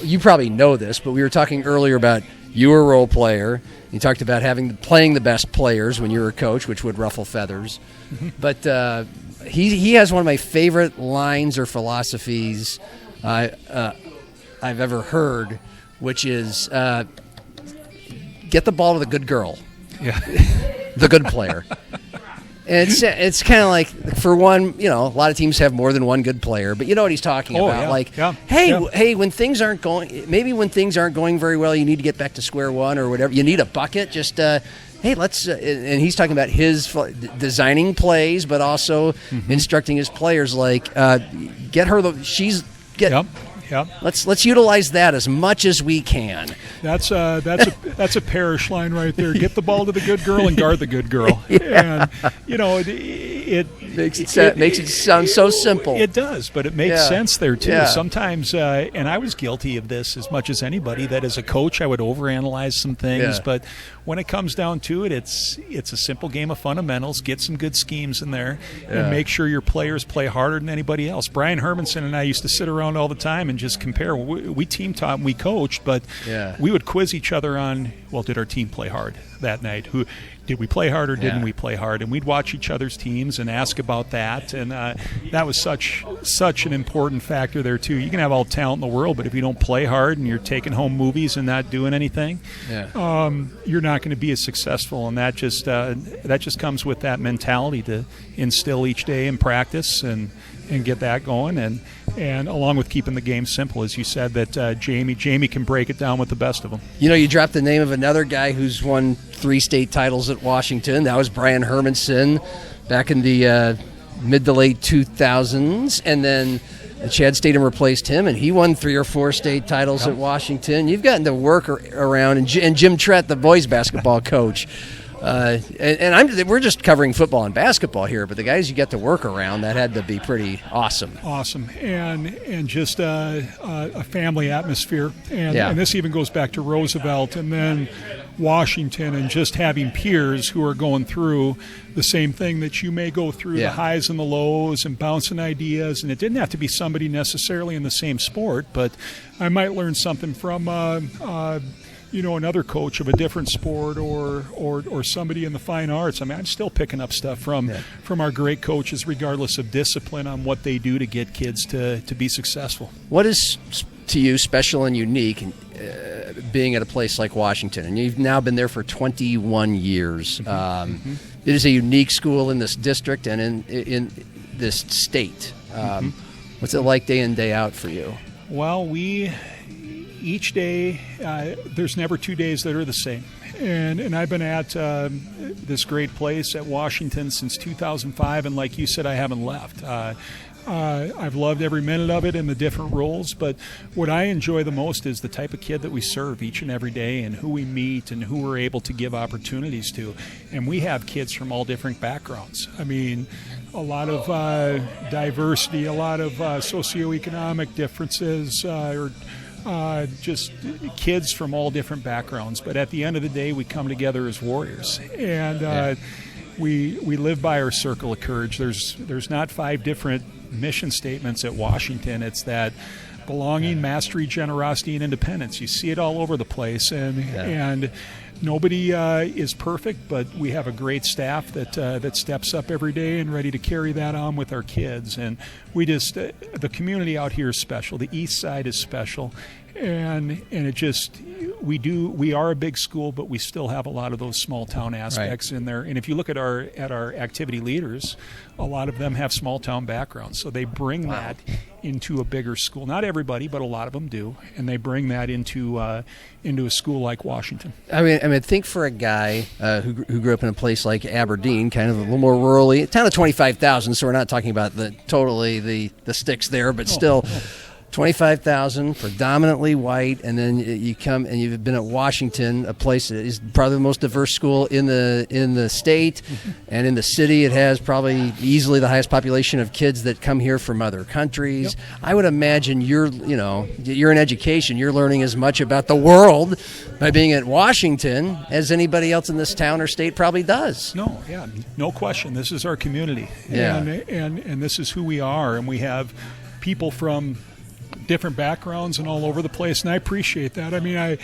You probably know this, but we were talking earlier about you were a role player. You talked about playing the best players when you were a coach, which would ruffle feathers. Mm-hmm. But he has one of my favorite lines or philosophies I've ever heard, which is get the ball to the good girl, the good player. And it's kind of like, for one, a lot of teams have more than one good player, but you know what he's talking about. Hey, when things aren't going very well, you need to get back to square one or whatever. You need a bucket. Just hey, let's. And he's talking about his designing plays, but also instructing his players, get her Yep. Let's utilize that as much as we can. That's a parish line right there. Get the ball to the good girl and guard the good girl. And it makes it sound so simple. It does, but it makes sense there too. Yeah. Sometimes, and I was guilty of this as much as anybody, that as a coach I would overanalyze some things. But when it comes down to it, it's a simple game of fundamentals. Get some good schemes in there, and make sure your players play harder than anybody else. Brian Hermanson and I used to sit around all the time and just compare. We team taught and we coached, but we would quiz each other on, did our team play hard that night? Did we play hard or didn't we play hard? And we'd watch each other's teams and ask about that. And that was such an important factor there too. You can have all the talent in the world, but if you don't play hard and you're taking home movies and not doing anything, you're not going to be as successful. And that just comes with that mentality to instill each day in practice and get that going, and along with keeping the game simple, as you said, that Jamie can break it down with the best of them. You dropped the name of another guy who's won 3 state titles at Washington. That was Brian Hermanson back in the mid to late 2000s, and then Chad Statham replaced him, and he won 3 or 4 state titles at Washington. You've gotten to work around, and Jim Trett, the boys basketball coach. We're just covering football and basketball here, but the guys you get to work around, that had to be pretty awesome. Awesome, and just a family atmosphere, and this even goes back to Roosevelt and then Washington, and just having peers who are going through the same thing that you may go through, the highs and the lows, and bouncing ideas. And it didn't have to be somebody necessarily in the same sport, but I might learn something from another coach of a different sport, or somebody in the fine arts. I mean, I'm still picking up stuff from our great coaches, regardless of discipline, on what they do to get kids to be successul. What is to you special and unique being at a place like Washington? And you've now been there for 21 years. It is a unique school in this district and in this state. What's it like day in, day out for you? Well, each day, there's never 2 days that are the same. And I've been at this great place at Washington since 2005, and like you said, I haven't left. I've loved every minute of it and the different roles, but what I enjoy the most is the type of kid that we serve each and every day, and who we meet and who we're able to give opportunities to. And we have kids from all different backgrounds. I mean, a lot of diversity, a lot of socioeconomic differences, just kids from all different backgrounds. But at the end of the day, we come together as warriors, and we live by our circle of courage. There's not 5 different mission statements at Washington. It's that belonging, mastery, generosity, and independence. You see it all over the place, and nobody is perfect, but we have a great staff that steps up every day and ready to carry that on with our kids. And we just the community out here is special. The East Side is special, and it just we are a big school, but we still have a lot of those small town aspects in there. And if you look at our activity leaders, a lot of them have small town backgrounds, so they bring that into a bigger school. Not everybody, but a lot of them do, and they bring that into a school like Washington. I mean, think for a guy who grew up in a place like Aberdeen, kind of a little more rurally, a town of 25,000. So we're not talking about the sticks there, but still. 25,000, predominantly white, and then you come and you've been at Washington, a place that is probably the most diverse school in the state, and in the city it has probably easily the highest population of kids that come here from other countries. Yep. I would imagine you're in education, you're learning as much about the world by being at Washington as anybody else in this town or state probably does. No question. This is our community, and this is who we are, and we have people from different backgrounds and all over the place, and I appreciate that. I mean,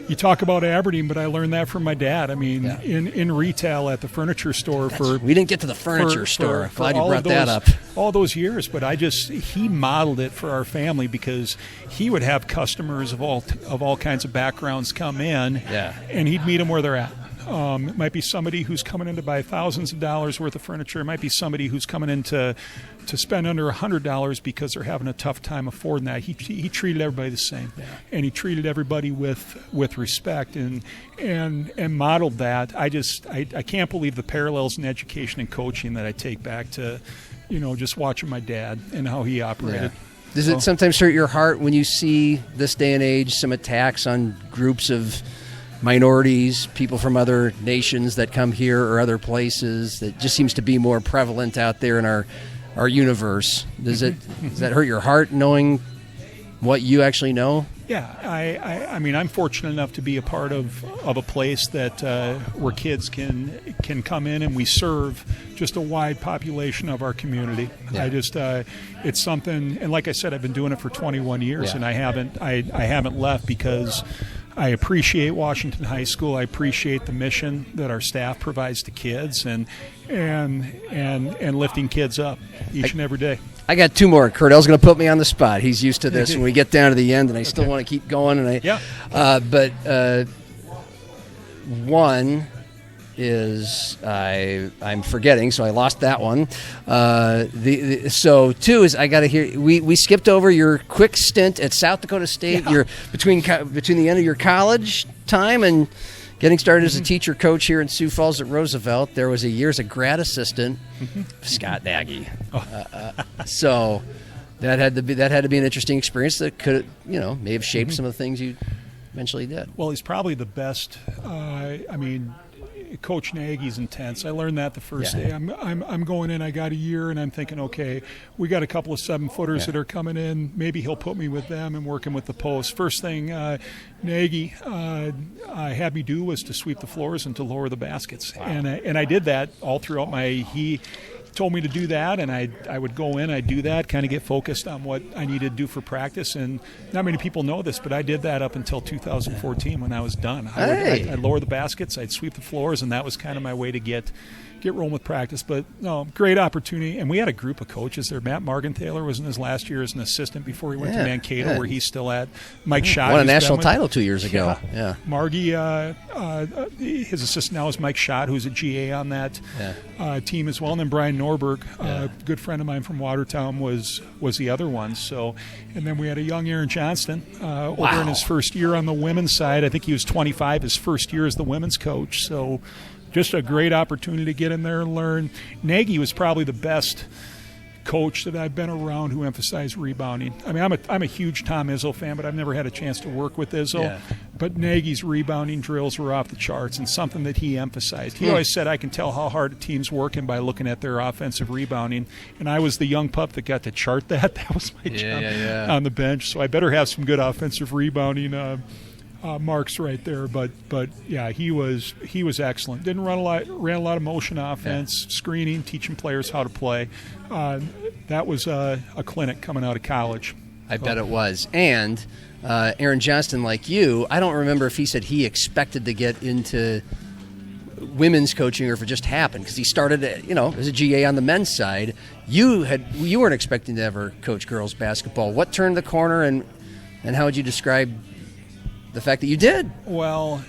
you talk about Aberdeen, but I learned that from my dad. I mean, in retail at the furniture store we didn't get to the furniture store. Glad you brought that up. All those years, but he modeled it for our family, because he would have customers of all kinds of backgrounds come in, and he'd meet them where they're at. It might be somebody who's coming in to buy thousands of dollars worth of furniture. It might be somebody who's coming in to spend under $100 because they're having a tough time affording that. He treated everybody the same, and he treated everybody with respect and modeled that. I can't believe the parallels in education and coaching that I take back to, just watching my dad and how he operated. Yeah. Does it sometimes hurt your heart when you see this day and age some attacks on groups of minorities, people from other nations that come here or other places? That just seems to be more prevalent out there in our universe. Does that hurt your heart knowing what you actually know? Yeah, I mean, I'm fortunate enough to be a part of a place that where kids can come in, and we serve just a wide population of our community. Yeah. It's something, and like I said, I've been doing it for 21 years, and I haven't left, because I appreciate Washington High School. I appreciate the mission that our staff provides to kids, and lifting kids up each and every day. I got 2 more. Cordell's going to put me on the spot. He's used to this when we get down to the end, and I still want to keep going. But one is I'm forgetting, so I lost that one. So 2 is I got to hear. We skipped over your quick stint at South Dakota State. You're between the end of your college time and getting started as a teacher coach here in Sioux Falls at Roosevelt. There was a year as a grad assistant, Scott Nagy. So that had to be an interesting experience that could may have shaped some of the things you eventually did. Well, he's probably the best. Coach Nagy's intense. I learned that the first day. I'm going in. I got a year, and I'm thinking, okay, we got a couple of 7-footers that are coming in. Maybe he'll put me with them and working with the post. First thing Nagy had me do was to sweep the floors and to lower the baskets, and I did that all throughout he told me to do that, and I would go in, I'd do that, kind of get focused on what I needed to do for practice. And not many people know this, but I did that up until 2014 when I was done. I'd lower the baskets, I'd sweep the floors, and that was kind of my way to get rolling with practice. But no, great opportunity. And we had a group of coaches there. Matt Margenthaler was in his last year as an assistant before he went to Mankato, where he's still at. Mike Schott won a national title 2 years ago. Yeah. Margie, his assistant now is Mike Schott, who's a GA on that team as well. And then Brian Norberg, a good friend of mine from Watertown, was the other one. So, and then we had a young Aaron Johnston over in his first year on the women's side. I think he was 25 his first year as the women's coach. So just a great opportunity to get in there and learn. Nagy was probably the best coach that I've been around who emphasized rebounding. I mean, I'm a huge Tom Izzo fan, but I've never had a chance to work with Izzo. Yeah. But Nagy's rebounding drills were off the charts, and something that he emphasized. He always said, I can tell how hard a team's working by looking at their offensive rebounding. And I was the young pup that got to chart that. That was my job on the bench. So I better have some good offensive rebounding marks right there, but yeah, he was excellent. Ran a lot of motion offense, screening, teaching players how to play. That was a clinic coming out of college. I bet it was. And Aaron Johnston, like you, I don't remember if he said he expected to get into women's coaching or if it just happened, because he started as a GA on the men's side. You weren't expecting to ever coach girls basketball. What turned the corner, and how would you describe the fact that you did? Well,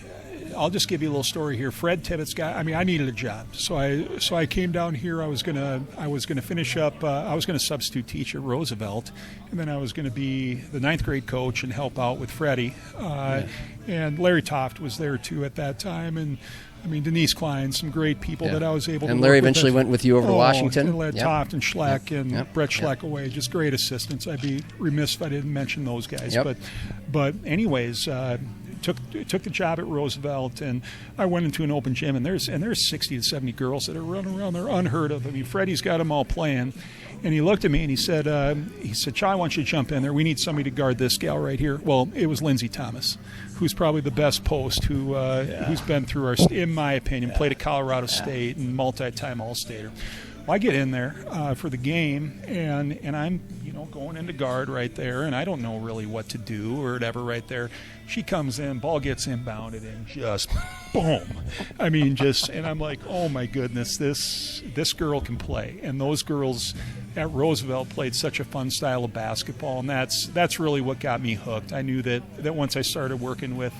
I'll just give you a little story here. Fred Tibbetts I needed a job, so I came down here. I was gonna finish up. I was gonna substitute teach at Roosevelt, and then I was gonna be the 9th grade coach and help out with Freddie. And Larry Toft was there too at that time, and I mean Denise Klein, some great people that I was able to. And Larry eventually went with you over to Washington. And led Toft and Schleck and Brett Schleck away. Just great assistants. I'd be remiss if I didn't mention those guys. But anyways. Took the job at Roosevelt, and I went into an open gym, and there's 60 to 70 girls that are running around. They're unheard of. I mean, Freddie's got them all playing, and he looked at me and he said, "Chai, I want you to jump in there. We need somebody to guard this gal right here." Well, it was Lindsey Thomas, who's probably the best post, who's been through in my opinion, played at Colorado State and multi-time All-Stater. Well, I get in there for the game, and I'm going into guard right there, and I don't know really what to do or whatever right there. She comes in, ball gets inbounded, and just boom. I mean, and I'm like, oh my goodness, this girl can play. And those girls at Roosevelt played such a fun style of basketball, and that's really what got me hooked. I knew that once I started working with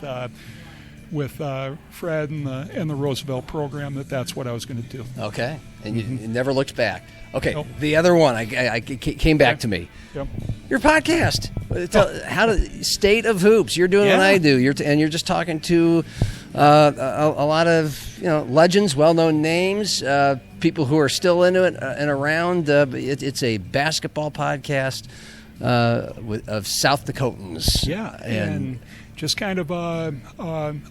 Fred and the Roosevelt program, that's what I was going to do. Okay, and you never looked back. Okay, nope. The other one I came back to me. Yep. Your podcast, State of Hoops. You're doing what I do. You're just talking to a lot of legends, well-known names, people who are still into it and around. It's a basketball podcast of South Dakotans. Yeah, and just kind of a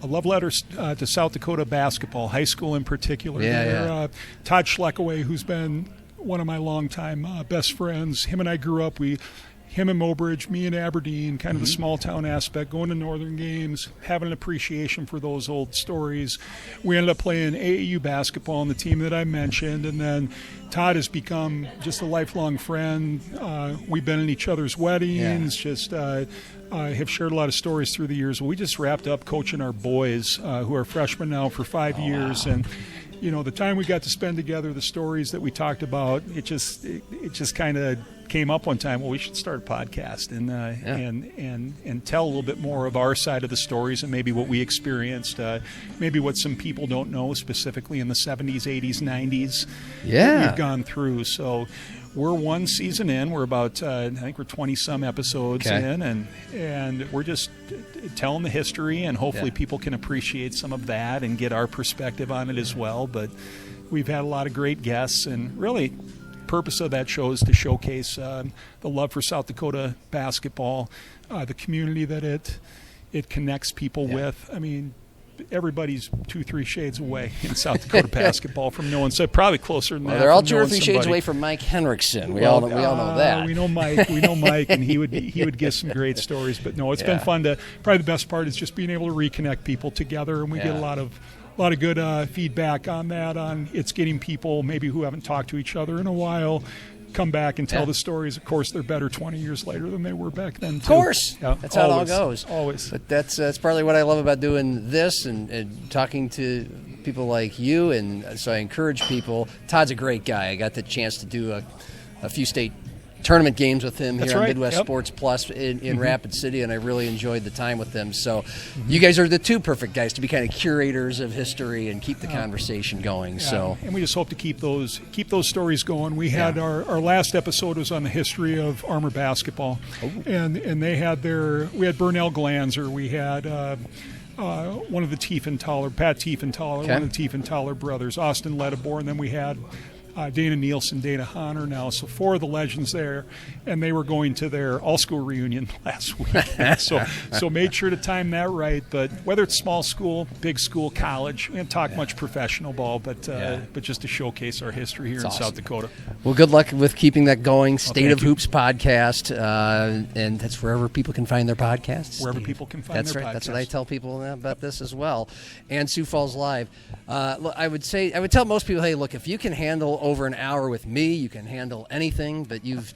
love letter to South Dakota basketball, high school in particular. Todd Schleckaway, who's been one of my longtime best friends. Him and I grew up. Him and Mobridge, me and Aberdeen, kind of the small town aspect, going to Northern games, having an appreciation for those old stories. We ended up playing AAU basketball on the team that I mentioned, and then Todd has become just a lifelong friend. We've been in each other's weddings, have shared a lot of stories through the years. We just wrapped up coaching our boys, who are freshmen now, for 5 years, and the time we got to spend together, the stories that we talked about, it just kind of came up one time. Well, we should start a podcast and tell a little bit more of our side of the stories and maybe what we experienced, maybe what some people don't know, specifically in the 70s, 80s, 90s that we've gone through. So we're one season in. We're about, I think we're 20-some episodes in, and we're just telling the history, and hopefully people can appreciate some of that and get our perspective on it as well. But we've had a lot of great guests, and really the purpose of that show is to showcase the love for South Dakota basketball, the community that it connects people with. I mean, everybody's 2-3 shades away in South Dakota basketball from knowing. So probably closer than that. They're all from 2 or knowing 3 shades somebody. away from Mike Henriksen. We all know that. We know Mike, and he would give some great stories. But no, it's been fun to. Probably the best part is just being able to reconnect people together, and we get a lot of good feedback on that. On it's getting people maybe who haven't talked to each other in a while come back and tell the stories. Of course, they're better 20 years later than they were back then, too. Of course. Yeah, that's how it all goes. Always. But that's partly what I love about doing this and talking to people like you. And so I encourage people. Todd's a great guy. I got the chance to do a few state tournament games with him here on Midwest Sports Plus in Rapid City, and I really enjoyed the time with them. So you guys are the 2 perfect guys to be kind of curators of history and keep the conversation going. So and we just hope to keep those stories going. We had our last episode was on the history of Armor basketball, and they had we had Burnell Glanzer, we had one of the Tiefenthaler, Pat Tiefenthaler, one of the Tiefenthaler brothers, Austin Ledebor, and then we had Dana Nielsen, Dana Honor now. So 4 of the legends there, and they were going to their all-school reunion last week. so made sure to time that right. But whether it's small school, big school, college, we didn't talk much professional ball, but just to showcase our history here in South Dakota. Well, good luck with keeping that going. State of Hoops podcast, and that's wherever people can find their podcasts. Wherever people can find their podcasts. That's what I tell people about this as well. And Sioux Falls Live. I would tell most people, hey, look, if you can handle over an hour with me, you can handle anything, but you've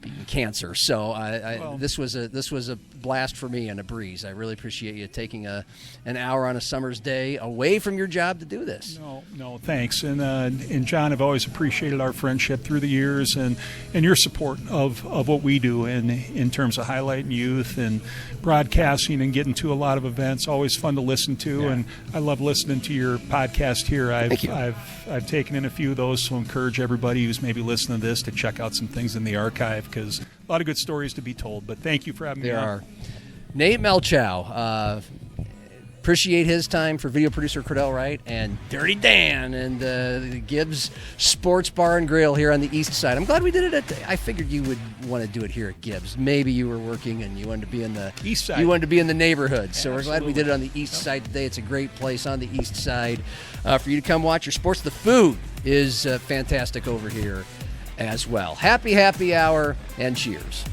beaten cancer. So this was a blast for me and a breeze. I really appreciate you taking an hour on a summer's day away from your job to do this. No, thanks. And John, I've always appreciated our friendship through the years and your support of what we do in terms of highlighting youth and broadcasting and getting to a lot of events. Always fun to listen to, and I love listening to your podcast here. I've taken in a few of those, so encourage everybody who's maybe listening to this to check out some things in the archive, because a lot of good stories to be told. But thank you for having me on. There are. Nate Malchow, appreciate his time, for video producer Cordell Wright and Dirty Dan and the Gibs Sports Bar and Grill here on the east side. I'm glad we did it I figured you would want to do it here at Gibs. Maybe you were working and you wanted to be in the east side. You wanted to be in the neighborhood. So we're glad we did it on the east side today. It's a great place on the east side for you to come watch your sports. The food is fantastic over here as well. Happy hour and cheers.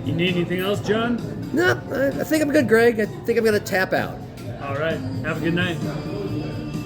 You need anything else, John? No, I think I'm good, Greg. I think I'm going to tap out. All right. Have a good night.